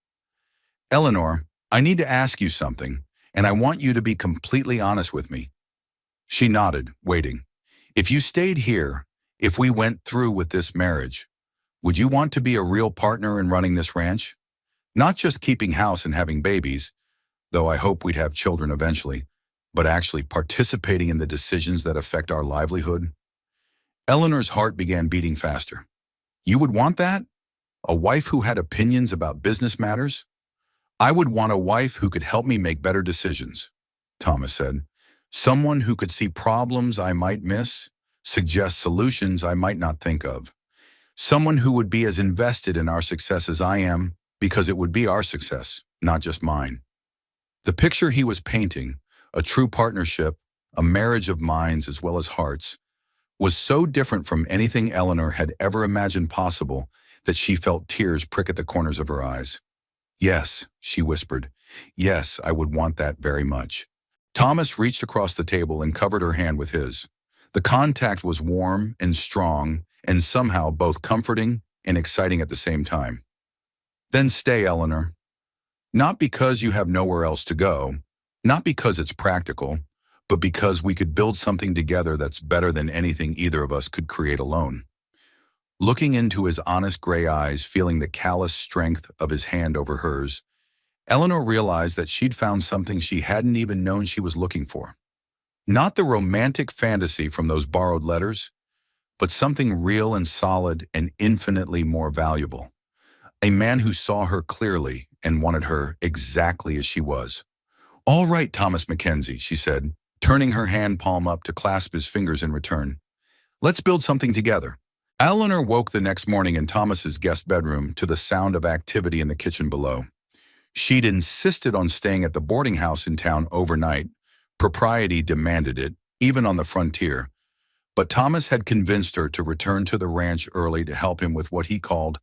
Eleanor, I need to ask you something, and I want you to be completely honest with me. She nodded, waiting. If you stayed here, if we went through with this marriage, would you want to be a real partner in running this ranch? Not just keeping house and having babies, though I hope we'd have children eventually, but actually participating in the decisions that affect our livelihood? Eleanor's heart began beating faster. You would want that? A wife who had opinions about business matters? I would want a wife who could help me make better decisions, Thomas said. Someone who could see problems I might miss, suggest solutions I might not think of. Someone who would be as invested in our success as I am, because it would be our success, not just mine. The picture he was painting, a true partnership, a marriage of minds as well as hearts, was so different from anything Eleanor had ever imagined possible that she felt tears prick at the corners of her eyes. Yes, she whispered. Yes, I would want that very much. Thomas reached across the table and covered her hand with his. The contact was warm and strong and somehow both comforting and exciting at the same time. Then stay, Eleanor. Not because you have nowhere else to go, not because it's practical, but because we could build something together that's better than anything either of us could create alone. Looking into his honest gray eyes, feeling the callous strength of his hand over hers, Eleanor realized that she'd found something she hadn't even known she was looking for. Not the romantic fantasy from those borrowed letters, but something real and solid and infinitely more valuable. A man who saw her clearly and wanted her exactly as she was. "All right, Thomas Mackenzie," she said, turning her hand palm up to clasp his fingers in return. "Let's build something together." Eleanor woke the next morning in Thomas's guest bedroom to the sound of activity in the kitchen below. She'd insisted on staying at the boarding house in town overnight. Propriety demanded it, even on the frontier. But Thomas had convinced her to return to the ranch early to help him with what he called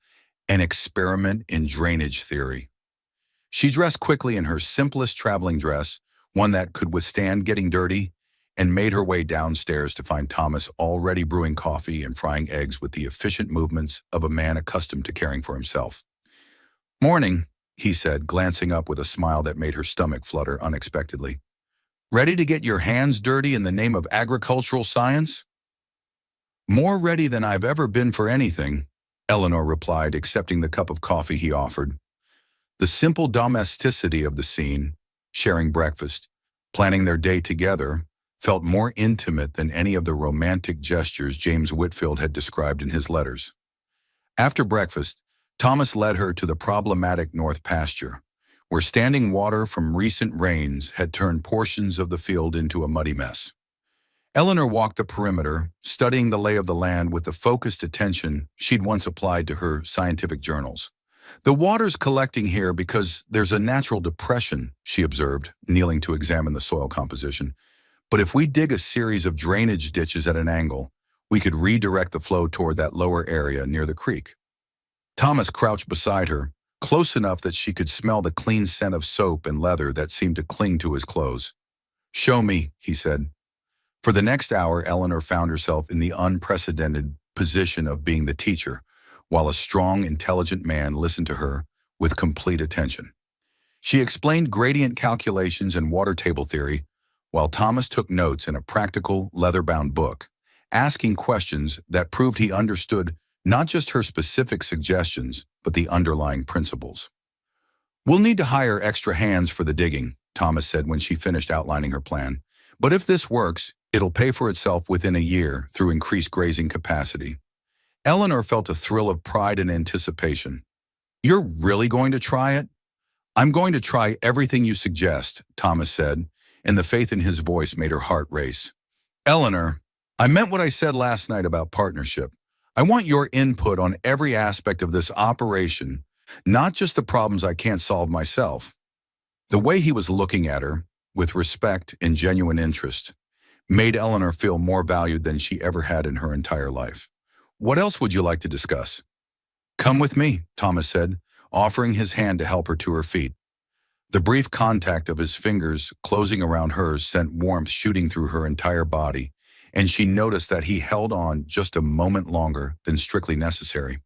an experiment in drainage theory. She dressed quickly in her simplest traveling dress, one that could withstand getting dirty, and made her way downstairs to find Thomas already brewing coffee and frying eggs with the efficient movements of a man accustomed to caring for himself. "Morning," he said, glancing up with a smile that made her stomach flutter unexpectedly. "Ready to get your hands dirty in the name of agricultural science?" "More ready than I've ever been for anything," Eleanor replied, accepting the cup of coffee he offered. The simple domesticity of the scene, sharing breakfast, planning their day together, felt more intimate than any of the romantic gestures James Whitfield had described in his letters. After breakfast, Thomas led her to the problematic north pasture, where standing water from recent rains had turned portions of the field into a muddy mess. Eleanor walked the perimeter, studying the lay of the land with the focused attention she'd once applied to her scientific journals. "The water's collecting here because there's a natural depression," she observed, kneeling to examine the soil composition. "But if we dig a series of drainage ditches at an angle, we could redirect the flow toward that lower area near the creek." Thomas crouched beside her, close enough that she could smell the clean scent of soap and leather that seemed to cling to his clothes. "Show me," he said. For the next hour, Eleanor found herself in the unprecedented position of being the teacher, while a strong, intelligent man listened to her with complete attention. She explained gradient calculations and water table theory, while Thomas took notes in a practical, leather-bound book, asking questions that proved he understood not just her specific suggestions, but the underlying principles. "We'll need to hire extra hands for the digging," Thomas said when she finished outlining her plan. "But if this works, it'll pay for itself within a year through increased grazing capacity." Eleanor felt a thrill of pride and anticipation. "You're really going to try it?" "I'm going to try everything you suggest," Thomas said, and the faith in his voice made her heart race. "Eleanor, I meant what I said last night about partnership. I want your input on every aspect of this operation, not just the problems I can't solve myself." The way he was looking at her, with respect and genuine interest, made Eleanor feel more valued than she ever had in her entire life. "What else would you like to discuss?" "Come with me," Thomas said, offering his hand to help her to her feet. The brief contact of his fingers closing around hers sent warmth shooting through her entire body, and she noticed that he held on just a moment longer than strictly necessary.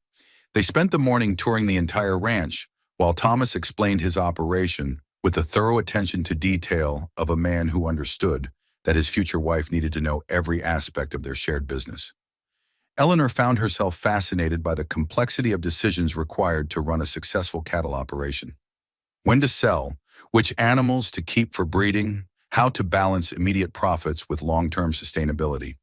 They spent the morning touring the entire ranch, while Thomas explained his operation with the thorough attention to detail of a man who understood that his future wife needed to know every aspect of their shared business. Eleanor found herself fascinated by the complexity of decisions required to run a successful cattle operation. When to sell, which animals to keep for breeding, how to balance immediate profits with long-term sustainability.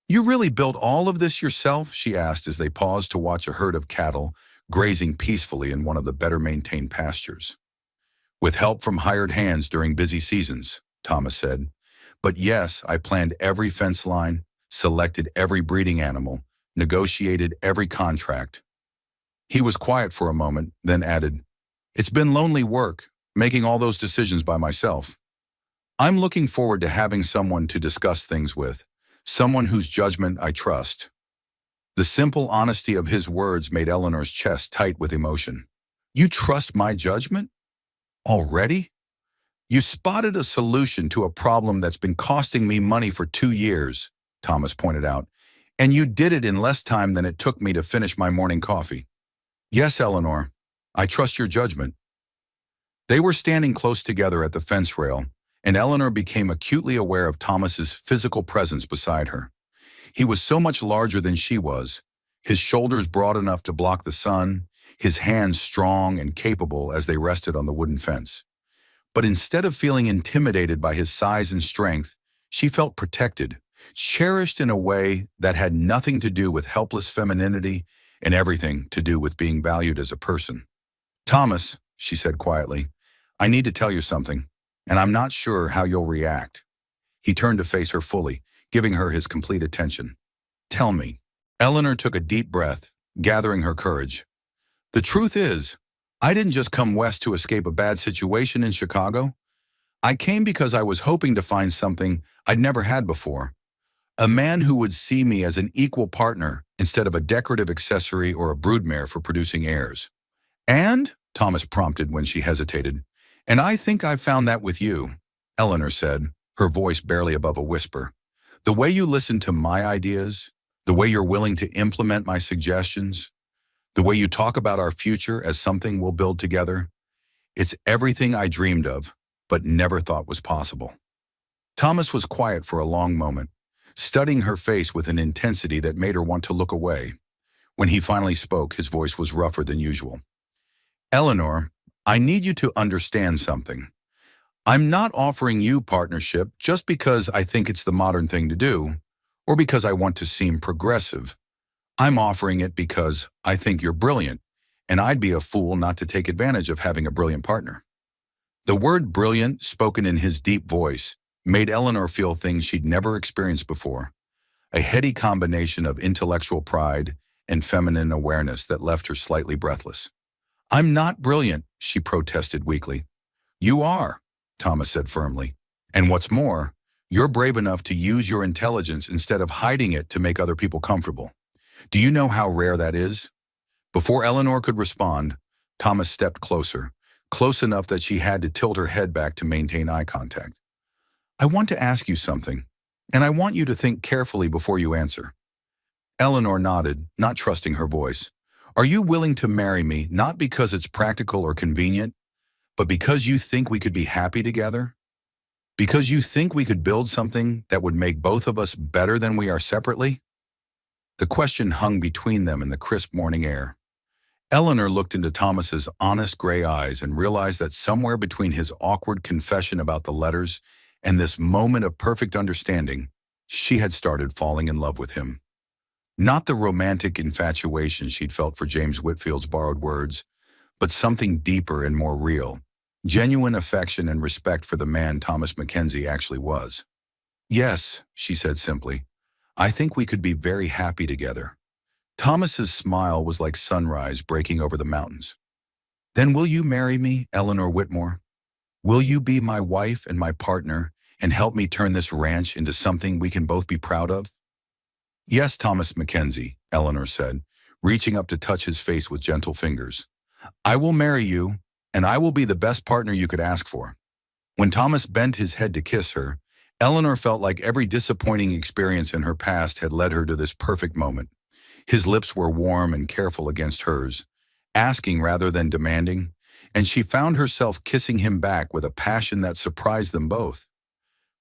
"You really built all of this yourself?" she asked as they paused to watch a herd of cattle grazing peacefully in one of the better-maintained pastures. "With help from hired hands during busy seasons," Thomas said. "But yes, I planned every fence line, selected every breeding animal, negotiated every contract." He was quiet for a moment, then added, "It's been lonely work, making all those decisions by myself. I'm looking forward to having someone to discuss things with, someone whose judgment I trust." The simple honesty of his words made Eleanor's chest tight with emotion. "You trust my judgment? Already? You spotted a solution to a problem that's been costing me money for 2 years," Thomas pointed out, And you did it in less time than it took me to finish my morning coffee. Yes, Eleanor, I trust your judgment. They were standing close together at the fence rail, and Eleanor became acutely aware of Thomas's physical presence beside her. He was so much larger than she was, his shoulders broad enough to block the sun, his hands strong and capable as they rested on the wooden fence. But instead of feeling intimidated by his size and strength, she felt protected, cherished in a way that had nothing to do with helpless femininity and everything to do with being valued as a person. Thomas, she said quietly, I need to tell you something, and I'm not sure how you'll react. He turned to face her fully, giving her his complete attention. Tell me. Eleanor took a deep breath, gathering her courage. The truth is, I didn't just come west to escape a bad situation in Chicago. I came because I was hoping to find something I'd never had before. A man who would see me as an equal partner instead of a decorative accessory or a broodmare for producing heirs. And, Thomas prompted when she hesitated, and I think I've found that with you, Eleanor said, her voice barely above a whisper. The way you listen to my ideas, the way you're willing to implement my suggestions, the way you talk about our future as something we'll build together, it's everything I dreamed of, but never thought was possible. Thomas was quiet for a long moment, studying her face with an intensity that made her want to look away. When he finally spoke, his voice was rougher than usual. Eleanor, I need you to understand something. I'm not offering you partnership just because I think it's the modern thing to do, or because I want to seem progressive. I'm offering it because I think you're brilliant, and I'd be a fool not to take advantage of having a brilliant partner. The word brilliant, spoken in his deep voice, made Eleanor feel things she'd never experienced before, a heady combination of intellectual pride and feminine awareness that left her slightly breathless. I'm not brilliant, she protested weakly. You are, Thomas said firmly. And what's more, you're brave enough to use your intelligence instead of hiding it to make other people comfortable. Do you know how rare that is? Before Eleanor could respond, Thomas stepped closer, close enough that she had to tilt her head back to maintain eye contact. I want to ask you something, and I want you to think carefully before you answer. Eleanor nodded, not trusting her voice. Are you willing to marry me not because it's practical or convenient, but because you think we could be happy together? Because you think we could build something that would make both of us better than we are separately? The question hung between them in the crisp morning air. Eleanor looked into Thomas's honest gray eyes and realized that somewhere between his awkward confession about the letters and this moment of perfect understanding, she had started falling in love with him. Not the romantic infatuation she'd felt for James Whitfield's borrowed words, but something deeper and more real, genuine affection and respect for the man Thomas Mackenzie actually was. Yes, she said simply, I think we could be very happy together. Thomas's smile was like sunrise breaking over the mountains. Then will you marry me, Eleanor Whitmore? Will you be my wife and my partner and help me turn this ranch into something we can both be proud of? Yes, Thomas Mackenzie, Eleanor said, reaching up to touch his face with gentle fingers. I will marry you, and I will be the best partner you could ask for. When Thomas bent his head to kiss her, Eleanor felt like every disappointing experience in her past had led her to this perfect moment. His lips were warm and careful against hers, asking rather than demanding, and she found herself kissing him back with a passion that surprised them both.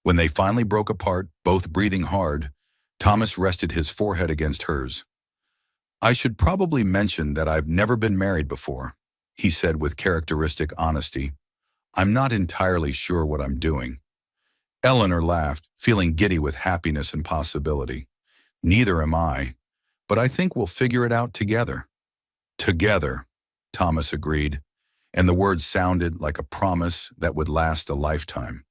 When they finally broke apart, both breathing hard, Thomas rested his forehead against hers. I should probably mention that I've never been married before, he said with characteristic honesty. I'm not entirely sure what I'm doing. Eleanor laughed, feeling giddy with happiness and possibility. Neither am I, but I think we'll figure it out together. Together, Thomas agreed, and the words sounded like a promise that would last a lifetime.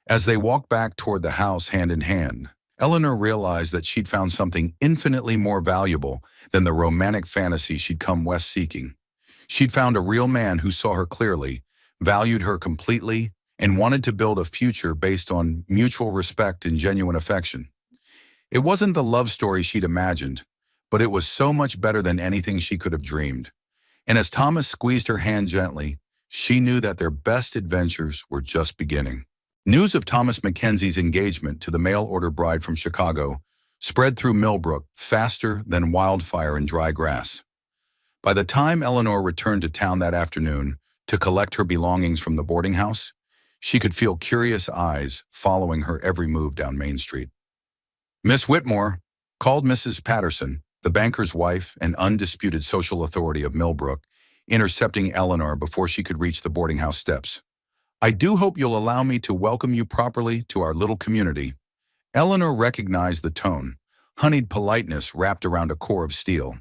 As they walked back toward the house hand in hand, Eleanor realized that she'd found something infinitely more valuable than the romantic fantasy she'd come west seeking. She'd found a real man who saw her clearly, valued her completely, and wanted to build a future based on mutual respect and genuine affection. It wasn't the love story she'd imagined, but it was so much better than anything she could have dreamed. And as Thomas squeezed her hand gently, she knew that their best adventures were just beginning. News of Thomas Mackenzie's engagement to the mail-order bride from Chicago spread through Millbrook faster than wildfire in dry grass. By the time Eleanor returned to town that afternoon to collect her belongings from the boarding house, she could feel curious eyes following her every move down Main Street. "Miss Whitmore," called Mrs. Patterson, the banker's wife and undisputed social authority of Millbrook, intercepting Eleanor before she could reach the boarding house steps. "I do hope you'll allow me to welcome you properly to our little community." Eleanor recognized the tone, honeyed politeness wrapped around a core of steel.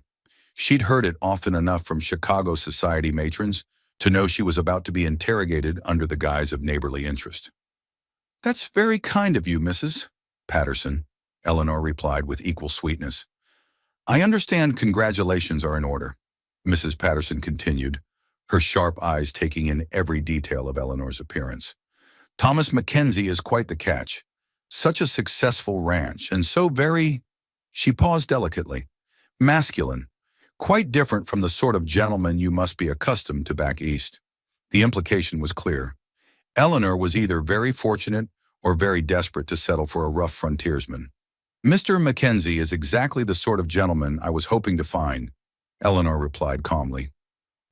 She'd heard it often enough from Chicago society matrons to know she was about to be interrogated under the guise of neighborly interest. "That's very kind of you, Mrs. Patterson," Eleanor replied with equal sweetness. "I understand congratulations are in order," Mrs. Patterson continued, her sharp eyes taking in every detail of Eleanor's appearance. "Thomas Mackenzie is quite the catch. Such a successful ranch, and so very—" She paused delicately. "Masculine. Quite different from the sort of gentleman you must be accustomed to back east." The implication was clear. Eleanor was either very fortunate or very desperate to settle for a rough frontiersman. "Mr. Mackenzie is exactly the sort of gentleman I was hoping to find," Eleanor replied calmly.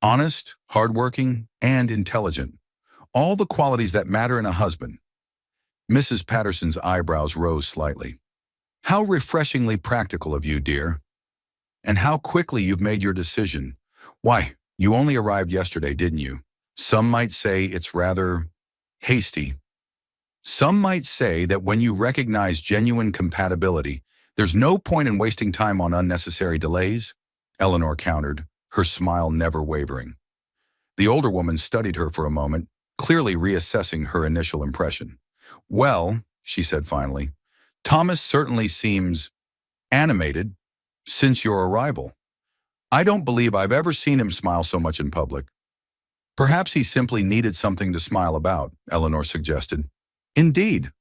"Honest, hardworking, and intelligent. All the qualities that matter in a husband." Mrs. Patterson's eyebrows rose slightly. "How refreshingly practical of you, dear. And how quickly you've made your decision. Why, you only arrived yesterday, didn't you? Some might say it's rather hasty." "Some might say that when you recognize genuine compatibility, there's no point in wasting time on unnecessary delays," Eleanor countered, her smile never wavering. The older woman studied her for a moment, clearly reassessing her initial impression. "Well," she said finally, "Thomas certainly seems animated since your arrival. I don't believe I've ever seen him smile so much in public." "Perhaps he simply needed something to smile about," Eleanor suggested. "Indeed."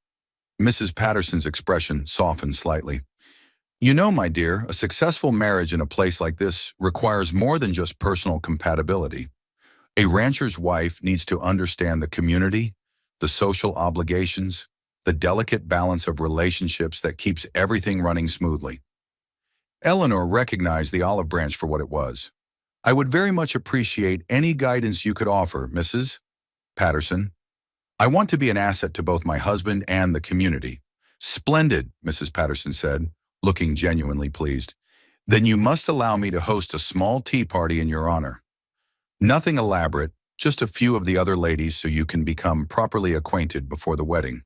Mrs. Patterson's expression softened slightly. "You know, my dear, a successful marriage in a place like this requires more than just personal compatibility. A rancher's wife needs to understand the community, the social obligations, the delicate balance of relationships that keeps everything running smoothly." Eleanor recognized the olive branch for what it was. "I would very much appreciate any guidance you could offer, Mrs. Patterson. I want to be an asset to both my husband and the community." "Splendid," Mrs. Patterson said, looking genuinely pleased. "Then you must allow me to host a small tea party in your honor. Nothing elaborate, just a few of the other ladies so you can become properly acquainted before the wedding."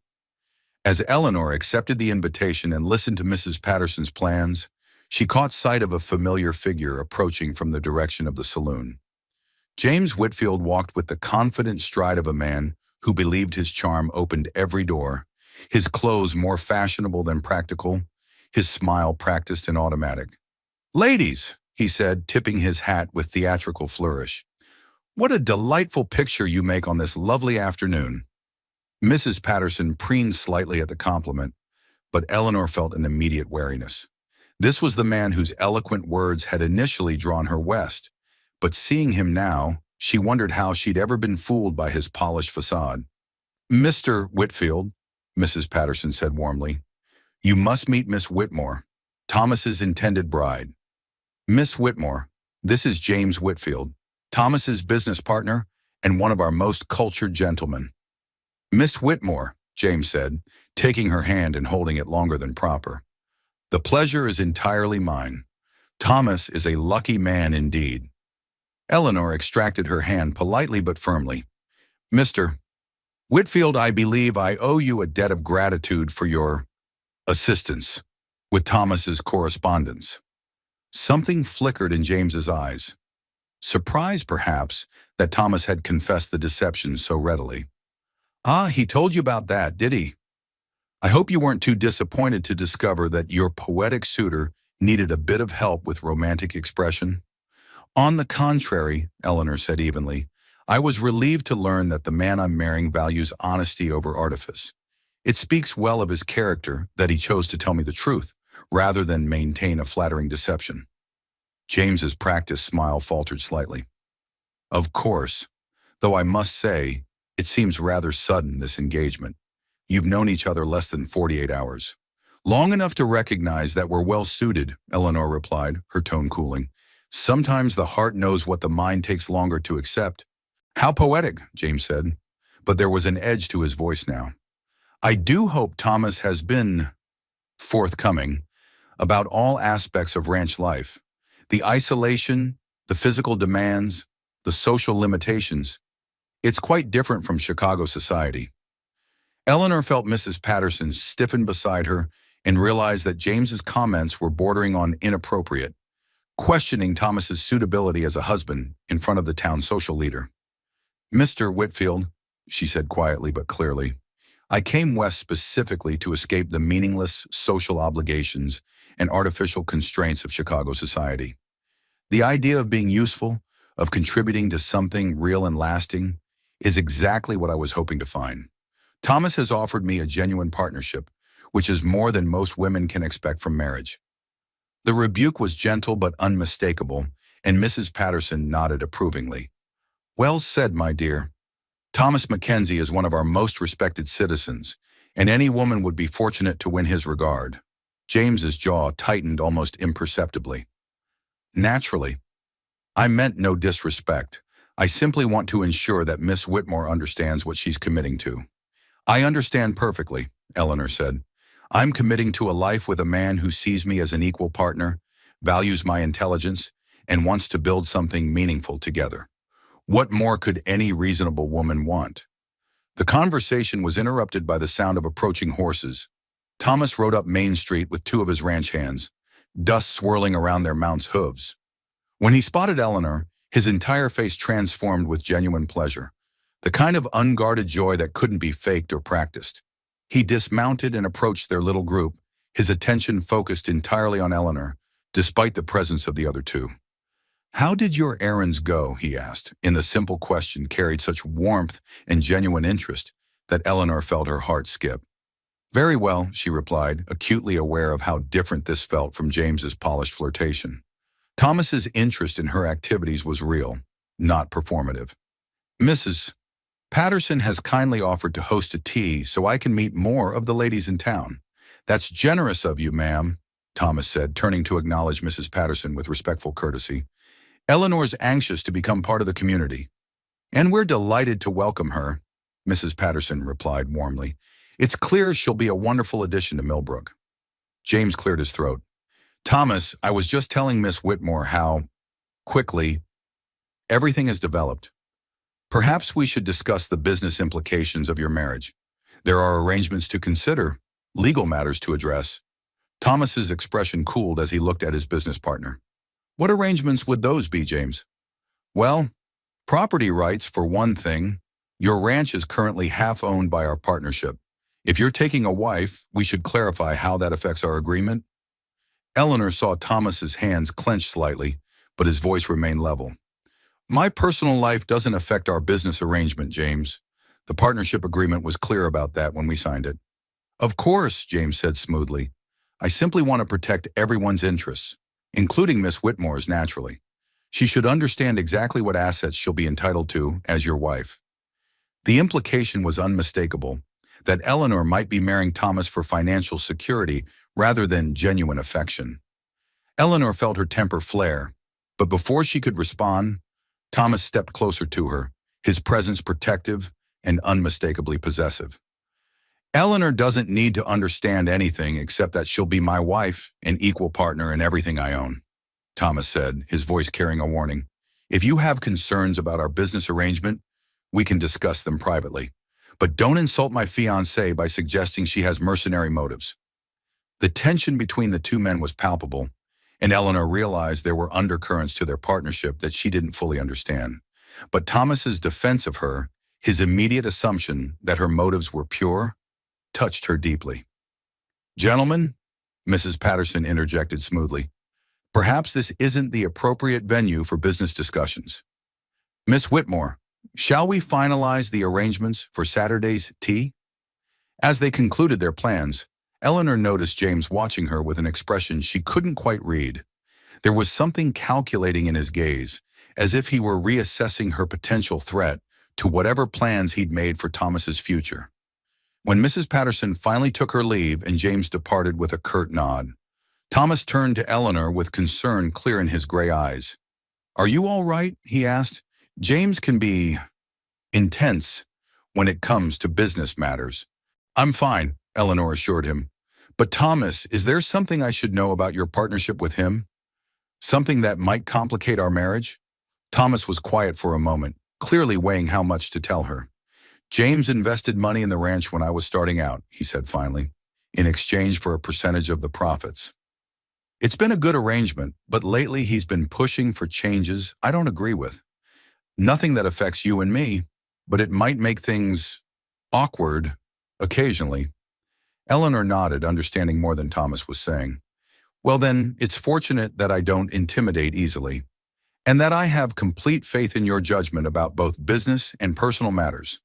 As Eleanor accepted the invitation and listened to Mrs. Patterson's plans, she caught sight of a familiar figure approaching from the direction of the saloon. James Whitfield walked with the confident stride of a man who believed his charm opened every door, his clothes more fashionable than practical, his smile practiced and automatic. "Ladies," he said, tipping his hat with theatrical flourish, "what a delightful picture you make on this lovely afternoon." Mrs. Patterson preened slightly at the compliment, but Eleanor felt an immediate wariness. This was the man whose eloquent words had initially drawn her west, but seeing him now, she wondered how she'd ever been fooled by his polished facade. "Mr. Whitfield," Mrs. Patterson said warmly, "you must meet Miss Whitmore, Thomas's intended bride. Miss Whitmore, this is James Whitfield, Thomas's business partner and one of our most cultured gentlemen." "Miss Whitmore," James said, taking her hand and holding it longer than proper. "The pleasure is entirely mine. Thomas is a lucky man indeed." Eleanor extracted her hand politely but firmly. "Mr. Whitfield, I believe I owe you a debt of gratitude for your assistance with Thomas's correspondence." Something flickered in James's eyes. Surprise, perhaps, that Thomas had confessed the deception so readily. "Ah, he told you about that, did he? I hope you weren't too disappointed to discover that your poetic suitor needed a bit of help with romantic expression." "On the contrary," Eleanor said evenly, "I was relieved to learn that the man I'm marrying values honesty over artifice. It speaks well of his character that he chose to tell me the truth, rather than maintain a flattering deception." James's practiced smile faltered slightly. "Of course, though I must say, it seems rather sudden, this engagement. You've known each other less than 48 hours. Long enough to recognize that we're well suited, Eleanor replied, her tone cooling. Sometimes the heart knows what the mind takes longer to accept. How poetic, James said, but there was an edge to his voice now. I do hope Thomas has been forthcoming about all aspects of ranch life. The isolation, the physical demands, the social limitations. It's quite different from Chicago society. Eleanor felt Mrs. Patterson stiffen beside her and realized that James's comments were bordering on inappropriate, questioning Thomas's suitability as a husband in front of the town social leader. Mr. Whitfield, she said quietly but clearly, I came west specifically to escape the meaningless social obligations and artificial constraints of Chicago society. The idea of being useful, of contributing to something real and lasting, is exactly what I was hoping to find. Thomas has offered me a genuine partnership, which is more than most women can expect from marriage. The rebuke was gentle but unmistakable, and Mrs. Patterson nodded approvingly. Well said, my dear. Thomas Mackenzie is one of our most respected citizens, and any woman would be fortunate to win his regard. James's jaw tightened almost imperceptibly. Naturally. I meant no disrespect. I simply want to ensure that Miss Whitmore understands what she's committing to. I understand perfectly, Eleanor said. I'm committing to a life with a man who sees me as an equal partner, values my intelligence, and wants to build something meaningful together. What more could any reasonable woman want? The conversation was interrupted by the sound of approaching horses. Thomas rode up Main Street with two of his ranch hands, dust swirling around their mounts' hooves. When he spotted Eleanor, his entire face transformed with genuine pleasure, the kind of unguarded joy that couldn't be faked or practiced. He dismounted and approached their little group, his attention focused entirely on Eleanor, despite the presence of the other two. How did your errands go, he asked, and the simple question carried such warmth and genuine interest that Eleanor felt her heart skip. Very well, she replied, acutely aware of how different this felt from James's polished flirtation. Thomas's interest in her activities was real, not performative. Mrs. Patterson has kindly offered to host a tea so I can meet more of the ladies in town. That's generous of you, ma'am, Thomas said, turning to acknowledge Mrs. Patterson with respectful courtesy. Eleanor's anxious to become part of the community. And we're delighted to welcome her, Mrs. Patterson replied warmly. It's clear she'll be a wonderful addition to Millbrook. James cleared his throat. Thomas, I was just telling Miss Whitmore how, quickly, everything has developed. Perhaps we should discuss the business implications of your marriage. There are arrangements to consider, legal matters to address. Thomas's expression cooled as he looked at his business partner. What arrangements would those be, James? Well, property rights for one thing. Your ranch is currently half owned by our partnership. If you're taking a wife, we should clarify how that affects our agreement. Eleanor saw Thomas's hands clench slightly, but his voice remained level. My personal life doesn't affect our business arrangement, James. The partnership agreement was clear about that when we signed it. Of course, James said smoothly. I simply want to protect everyone's interests, including Miss Whitmore's, naturally. She should understand exactly what assets she'll be entitled to as your wife. The implication was unmistakable, that Eleanor might be marrying Thomas for financial security rather than genuine affection. Eleanor felt her temper flare, but before she could respond, Thomas stepped closer to her, his presence protective and unmistakably possessive. Eleanor doesn't need to understand anything except that she'll be my wife and equal partner in everything I own, Thomas said, his voice carrying a warning. If you have concerns about our business arrangement, we can discuss them privately. But don't insult my fiancée by suggesting she has mercenary motives. The tension between the two men was palpable, and Eleanor realized there were undercurrents to their partnership that she didn't fully understand. But Thomas's defense of her, his immediate assumption that her motives were pure, touched her deeply. Gentlemen, Mrs. Patterson interjected smoothly, perhaps this isn't the appropriate venue for business discussions. Miss Whitmore, shall we finalize the arrangements for Saturday's tea? As they concluded their plans, Eleanor noticed James watching her with an expression she couldn't quite read. There was something calculating in his gaze, as if he were reassessing her potential threat to whatever plans he'd made for Thomas's future. When Mrs. Patterson finally took her leave and James departed with a curt nod, Thomas turned to Eleanor with concern clear in his gray eyes. "Are you all right?" he asked. "James can be intense when it comes to business matters." "I'm fine," Eleanor assured him. "But Thomas, is there something I should know about your partnership with him? Something that might complicate our marriage?" Thomas was quiet for a moment, clearly weighing how much to tell her. "James invested money in the ranch when I was starting out," he said finally, "in exchange for a percentage of the profits. It's been a good arrangement, but lately he's been pushing for changes I don't agree with. Nothing that affects you and me, but it might make things awkward occasionally." Eleanor nodded, understanding more than Thomas was saying. "Well then, it's fortunate that I don't intimidate easily, and that I have complete faith in your judgment about both business and personal matters."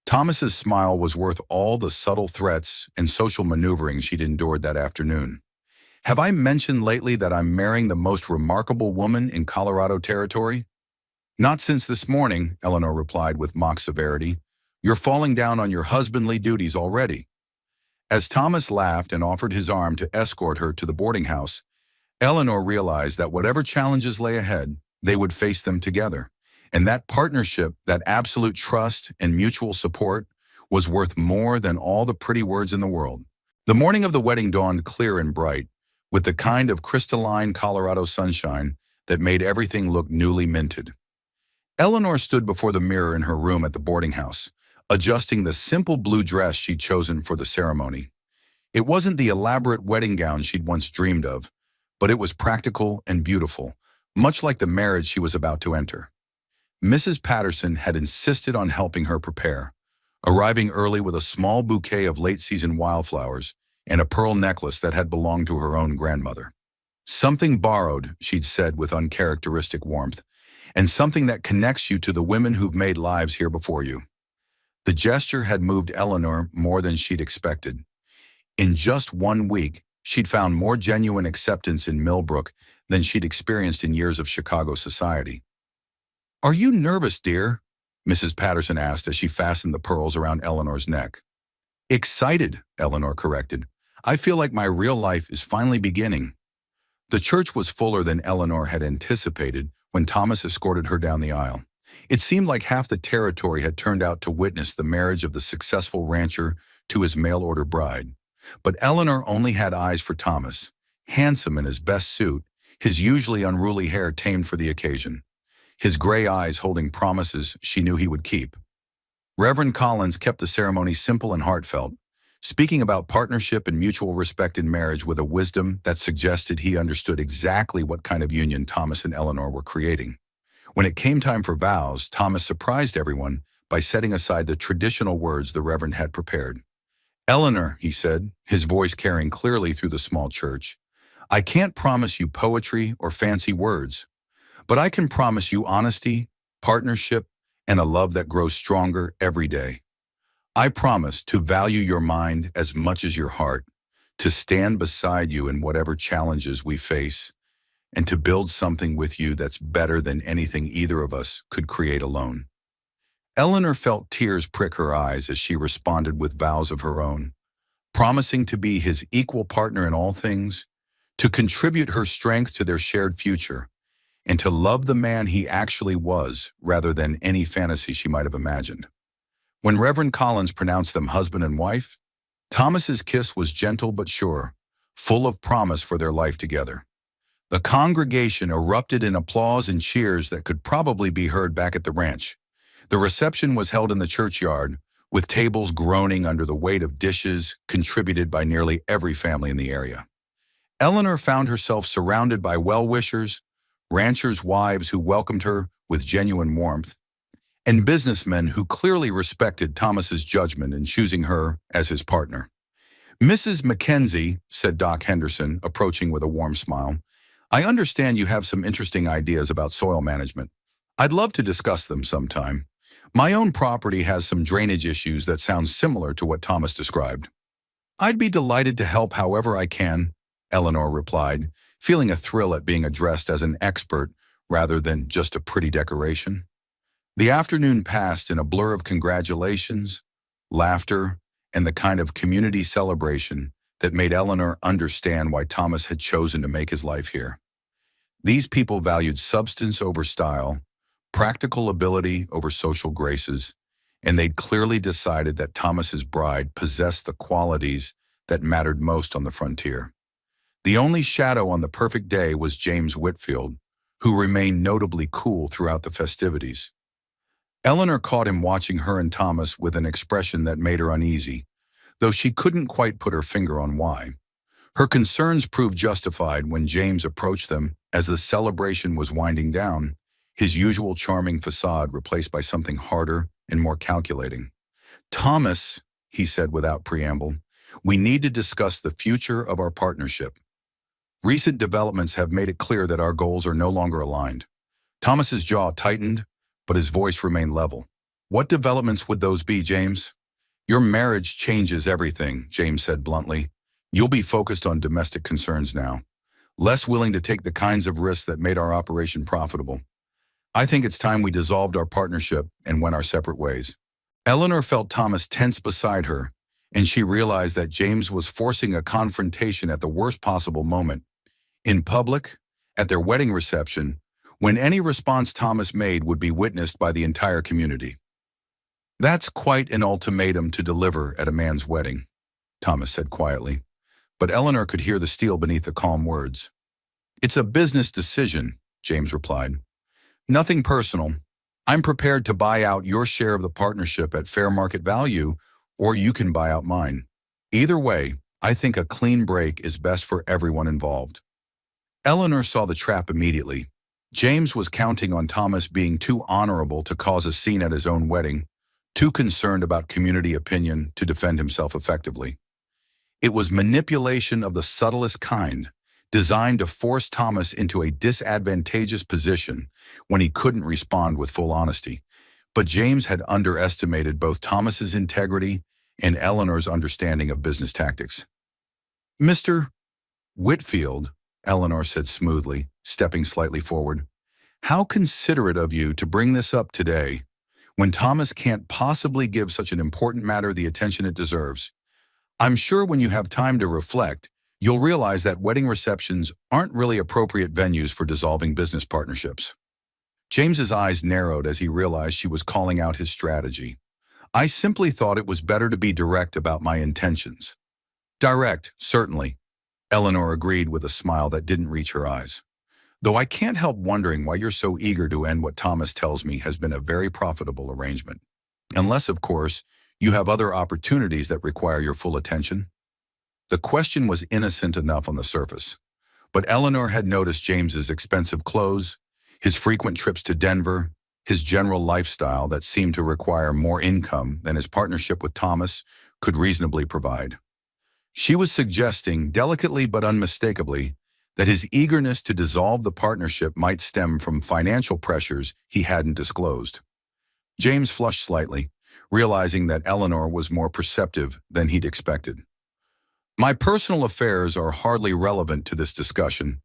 Thomas's smile was worth all the subtle threats and social maneuvering she'd endured that afternoon. "Have I mentioned lately that I'm marrying the most remarkable woman in Colorado territory?" "Not since this morning," Eleanor replied with mock severity. "You're falling down on your husbandly duties already." As Thomas laughed and offered his arm to escort her to the boarding house, Eleanor realized that whatever challenges lay ahead, they would face them together. And that partnership, that absolute trust and mutual support, was worth more than all the pretty words in the world. The morning of the wedding dawned clear and bright, with the kind of crystalline Colorado sunshine that made everything look newly minted. Eleanor stood before the mirror in her room at the boarding house, adjusting the simple blue dress she'd chosen for the ceremony. It wasn't the elaborate wedding gown she'd once dreamed of, but it was practical and beautiful, much like the marriage she was about to enter. Mrs. Patterson had insisted on helping her prepare, arriving early with a small bouquet of late-season wildflowers and a pearl necklace that had belonged to her own grandmother. "Something borrowed," she'd said with uncharacteristic warmth, "and something that connects you to the women who've made lives here before you." The gesture had moved Eleanor more than she'd expected. In just 1 week, she'd found more genuine acceptance in Millbrook than she'd experienced in years of Chicago society. "Are you nervous, dear?" Mrs. Patterson asked as she fastened the pearls around Eleanor's neck. "Excited," Eleanor corrected. "I feel like my real life is finally beginning." The church was fuller than Eleanor had anticipated when Thomas escorted her down the aisle. It seemed like half the territory had turned out to witness the marriage of the successful rancher to his mail-order bride. But Eleanor only had eyes for Thomas, handsome in his best suit, his usually unruly hair tamed for the occasion, his gray eyes holding promises she knew he would keep. Reverend Collins kept the ceremony simple and heartfelt, speaking about partnership and mutual respect in marriage with a wisdom that suggested he understood exactly what kind of union Thomas and Eleanor were creating. When it came time for vows, Thomas surprised everyone by setting aside the traditional words the Reverend had prepared. "Eleanor," he said, his voice carrying clearly through the small church, "I can't promise you poetry or fancy words, but I can promise you honesty, partnership, and a love that grows stronger every day. I promise to value your mind as much as your heart, to stand beside you in whatever challenges we face, and to build something with you that's better than anything either of us could create alone." Eleanor felt tears prick her eyes as she responded with vows of her own, promising to be his equal partner in all things, to contribute her strength to their shared future, and to love the man he actually was rather than any fantasy she might have imagined. When Reverend Collins pronounced them husband and wife, Thomas's kiss was gentle but sure, full of promise for their life together. The congregation erupted in applause and cheers that could probably be heard back at the ranch. The reception was held in the churchyard, with tables groaning under the weight of dishes contributed by nearly every family in the area. Eleanor found herself surrounded by well-wishers, ranchers' wives who welcomed her with genuine warmth, and businessmen who clearly respected Thomas's judgment in choosing her as his partner. "Mrs. Mackenzie," said Doc Henderson, approaching with a warm smile, "I understand you have some interesting ideas about soil management. I'd love to discuss them sometime. My own property has some drainage issues that sound similar to what Thomas described." "I'd be delighted to help however I can," Eleanor replied, feeling a thrill at being addressed as an expert rather than just a pretty decoration. The afternoon passed in a blur of congratulations, laughter, and the kind of community celebration that made Eleanor understand why Thomas had chosen to make his life here. These people valued substance over style, practical ability over social graces, and they'd clearly decided that Thomas's bride possessed the qualities that mattered most on the frontier. The only shadow on the perfect day was James Whitfield, who remained notably cool throughout the festivities. Eleanor caught him watching her and Thomas with an expression that made her uneasy, though she couldn't quite put her finger on why. Her concerns proved justified when James approached them as the celebration was winding down, his usual charming facade replaced by something harder and more calculating. "Thomas," he said without preamble, "we need to discuss the future of our partnership. Recent developments have made it clear that our goals are no longer aligned." Thomas's jaw tightened, but his voice remained level. "What developments would those be, James?" "Your marriage changes everything," James said bluntly. "You'll be focused on domestic concerns now, less willing to take the kinds of risks that made our operation profitable. I think it's time we dissolved our partnership and went our separate ways." Eleanor felt Thomas tense beside her, and she realized that James was forcing a confrontation at the worst possible moment. In public, at their wedding reception, when any response Thomas made would be witnessed by the entire community. "That's quite an ultimatum to deliver at a man's wedding," Thomas said quietly, but Eleanor could hear the steel beneath the calm words. "It's a business decision," James replied. "Nothing personal. I'm prepared to buy out your share of the partnership at fair market value, or you can buy out mine. Either way, I think a clean break is best for everyone involved." Eleanor saw the trap immediately. James was counting on Thomas being too honorable to cause a scene at his own wedding, too concerned about community opinion to defend himself effectively. It was manipulation of the subtlest kind, designed to force Thomas into a disadvantageous position when he couldn't respond with full honesty. But James had underestimated both Thomas's integrity and Eleanor's understanding of business tactics. "Mr. Whitfield," Eleanor said smoothly, stepping slightly forward, "how considerate of you to bring this up today, when Thomas can't possibly give such an important matter the attention it deserves. I'm sure when you have time to reflect, you'll realize that wedding receptions aren't really appropriate venues for dissolving business partnerships." James's eyes narrowed as he realized she was calling out his strategy. "I simply thought it was better to be direct about my intentions." "Direct, certainly," Eleanor agreed with a smile that didn't reach her eyes. "Though I can't help wondering why you're so eager to end what Thomas tells me has been a very profitable arrangement. Unless, of course, you have other opportunities that require your full attention." The question was innocent enough on the surface, but Eleanor had noticed James's expensive clothes, his frequent trips to Denver, his general lifestyle that seemed to require more income than his partnership with Thomas could reasonably provide. She was suggesting, delicately but unmistakably, that his eagerness to dissolve the partnership might stem from financial pressures he hadn't disclosed. James flushed slightly, realizing that Eleanor was more perceptive than he'd expected. "My personal affairs are hardly relevant to this discussion."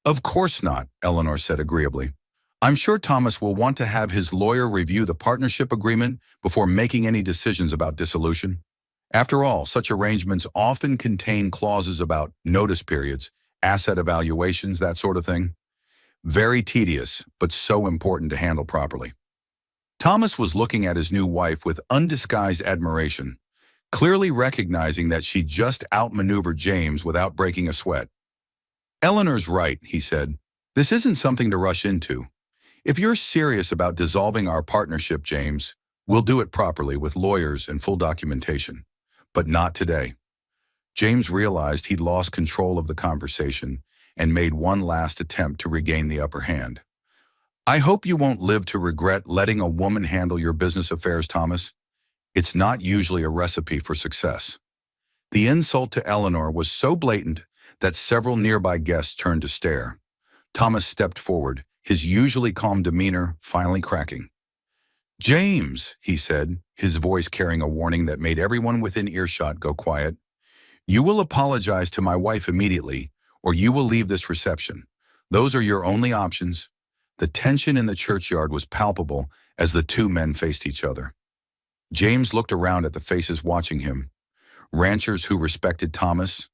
"Of course not," Eleanor said agreeably. "I'm sure Thomas will want to have his lawyer review the partnership agreement before making any decisions about dissolution. After all, such arrangements often contain clauses about notice periods, asset evaluations, that sort of thing. Very tedious, but so important to handle properly." Thomas was looking at his new wife with undisguised admiration, clearly recognizing that she just outmaneuvered James without breaking a sweat. "Eleanor's right," he said. "This isn't something to rush into. If you're serious about dissolving our partnership, James, we'll do it properly with lawyers and full documentation. But not today." James realized he'd lost control of the conversation and made one last attempt to regain the upper hand. "I hope you won't live to regret letting a woman handle your business affairs, Thomas. It's not usually a recipe for success." The insult to Eleanor was so blatant that several nearby guests turned to stare. Thomas stepped forward, his usually calm demeanor finally cracking. "James," he said, his voice carrying a warning that made everyone within earshot go quiet, "you will apologize to my wife immediately, or you will leave this reception. Those are your only options." The tension in the churchyard was palpable as the two men faced each other. James looked around at the faces watching him. Ranchers who respected Thomas,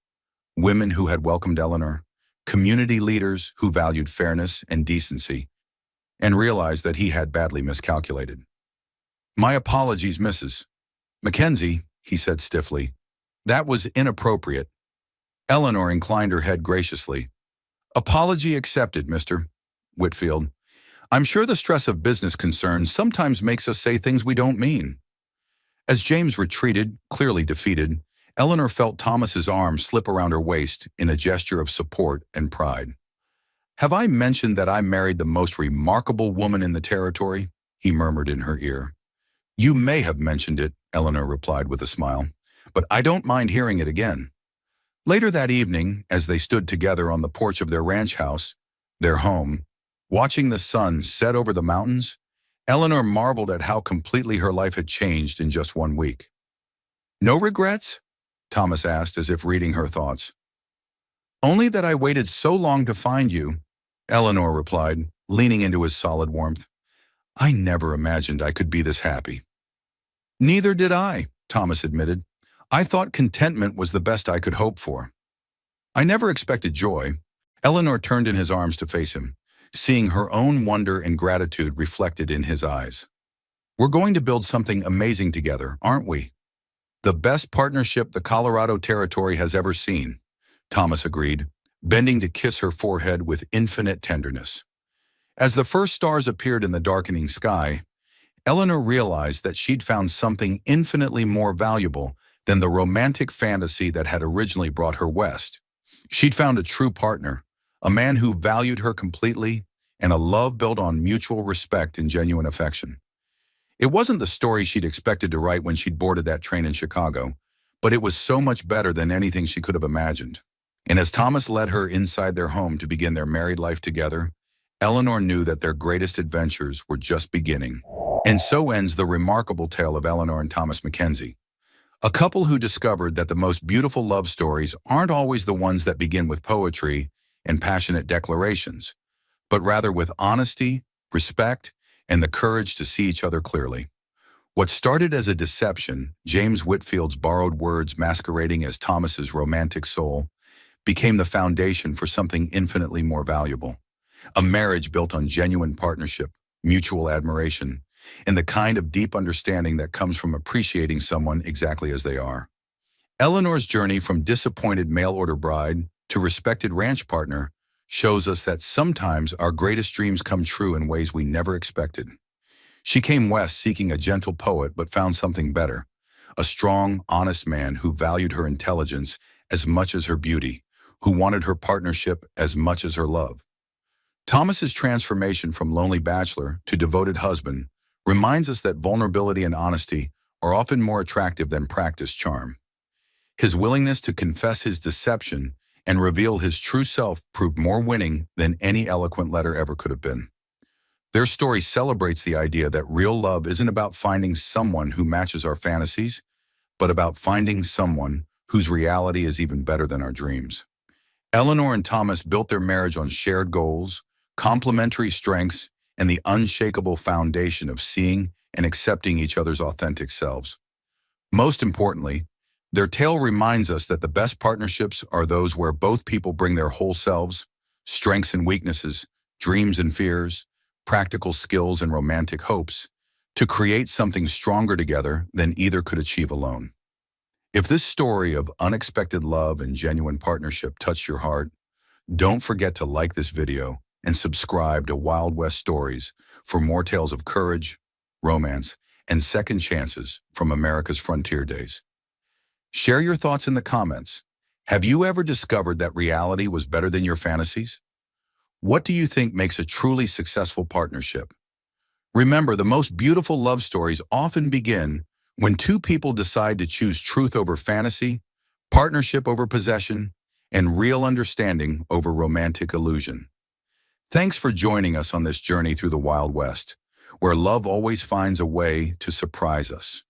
women who had welcomed Eleanor, community leaders who valued fairness and decency, and realized that he had badly miscalculated. "My apologies, Mrs. Mackenzie," he said stiffly. "That was inappropriate." Eleanor inclined her head graciously. "Apology accepted, Mr. Whitfield. I'm sure the stress of business concerns sometimes makes us say things we don't mean." As James retreated, clearly defeated, Eleanor felt Thomas's arm slip around her waist in a gesture of support and pride. "Have I mentioned that I married the most remarkable woman in the territory?" he murmured in her ear. "You may have mentioned it," Eleanor replied with a smile, "but I don't mind hearing it again." Later that evening, as they stood together on the porch of their ranch house, their home, watching the sun set over the mountains, Eleanor marveled at how completely her life had changed in just 1 week. "No regrets?" Thomas asked, as if reading her thoughts. "Only that I waited so long to find you," Eleanor replied, leaning into his solid warmth. "I never imagined I could be this happy." "Neither did I," Thomas admitted. "I thought contentment was the best I could hope for." "I never expected joy." Eleanor turned in his arms to face him, seeing her own wonder and gratitude reflected in his eyes. "We're going to build something amazing together, aren't we?" "The best partnership the Colorado Territory has ever seen," Thomas agreed, bending to kiss her forehead with infinite tenderness. As the first stars appeared in the darkening sky, Eleanor realized that she'd found something infinitely more valuable than the romantic fantasy that had originally brought her west. She'd found a true partner, a man who valued her completely, and a love built on mutual respect and genuine affection. It wasn't the story she'd expected to write when she'd boarded that train in Chicago, but it was so much better than anything she could have imagined. And as Thomas led her inside their home to begin their married life together, Eleanor knew that their greatest adventures were just beginning. And so ends the remarkable tale of Eleanor and Thomas Mackenzie, a couple who discovered that the most beautiful love stories aren't always the ones that begin with poetry and passionate declarations, but rather with honesty, respect, and the courage to see each other clearly. What started as a deception, James Whitfield's borrowed words masquerading as Thomas's romantic soul, became the foundation for something infinitely more valuable. A marriage built on genuine partnership, mutual admiration, and the kind of deep understanding that comes from appreciating someone exactly as they are. Eleanor's journey from disappointed mail-order bride to respected ranch partner shows us that sometimes our greatest dreams come true in ways we never expected. She came west seeking a gentle poet but found something better, a strong, honest man who valued her intelligence as much as her beauty, who wanted her partnership as much as her love. Thomas's transformation from lonely bachelor to devoted husband reminds us that vulnerability and honesty are often more attractive than practiced charm. His willingness to confess his deception and reveal his true self proved more winning than any eloquent letter ever could have been. Their story celebrates the idea that real love isn't about finding someone who matches our fantasies, but about finding someone whose reality is even better than our dreams. Eleanor and Thomas built their marriage on shared goals, complementary strengths, and the unshakable foundation of seeing and accepting each other's authentic selves. Most importantly, their tale reminds us that the best partnerships are those where both people bring their whole selves, strengths and weaknesses, dreams and fears, practical skills and romantic hopes, to create something stronger together than either could achieve alone. If this story of unexpected love and genuine partnership touched your heart, don't forget to like this video and subscribe to Wild West Stories for more tales of courage, romance, and second chances from America's frontier days. Share your thoughts in the comments. Have you ever discovered that reality was better than your fantasies? What do you think makes a truly successful partnership? Remember, the most beautiful love stories often begin when two people decide to choose truth over fantasy, partnership over possession, and real understanding over romantic illusion. Thanks for joining us on this journey through the Wild West, where love always finds a way to surprise us.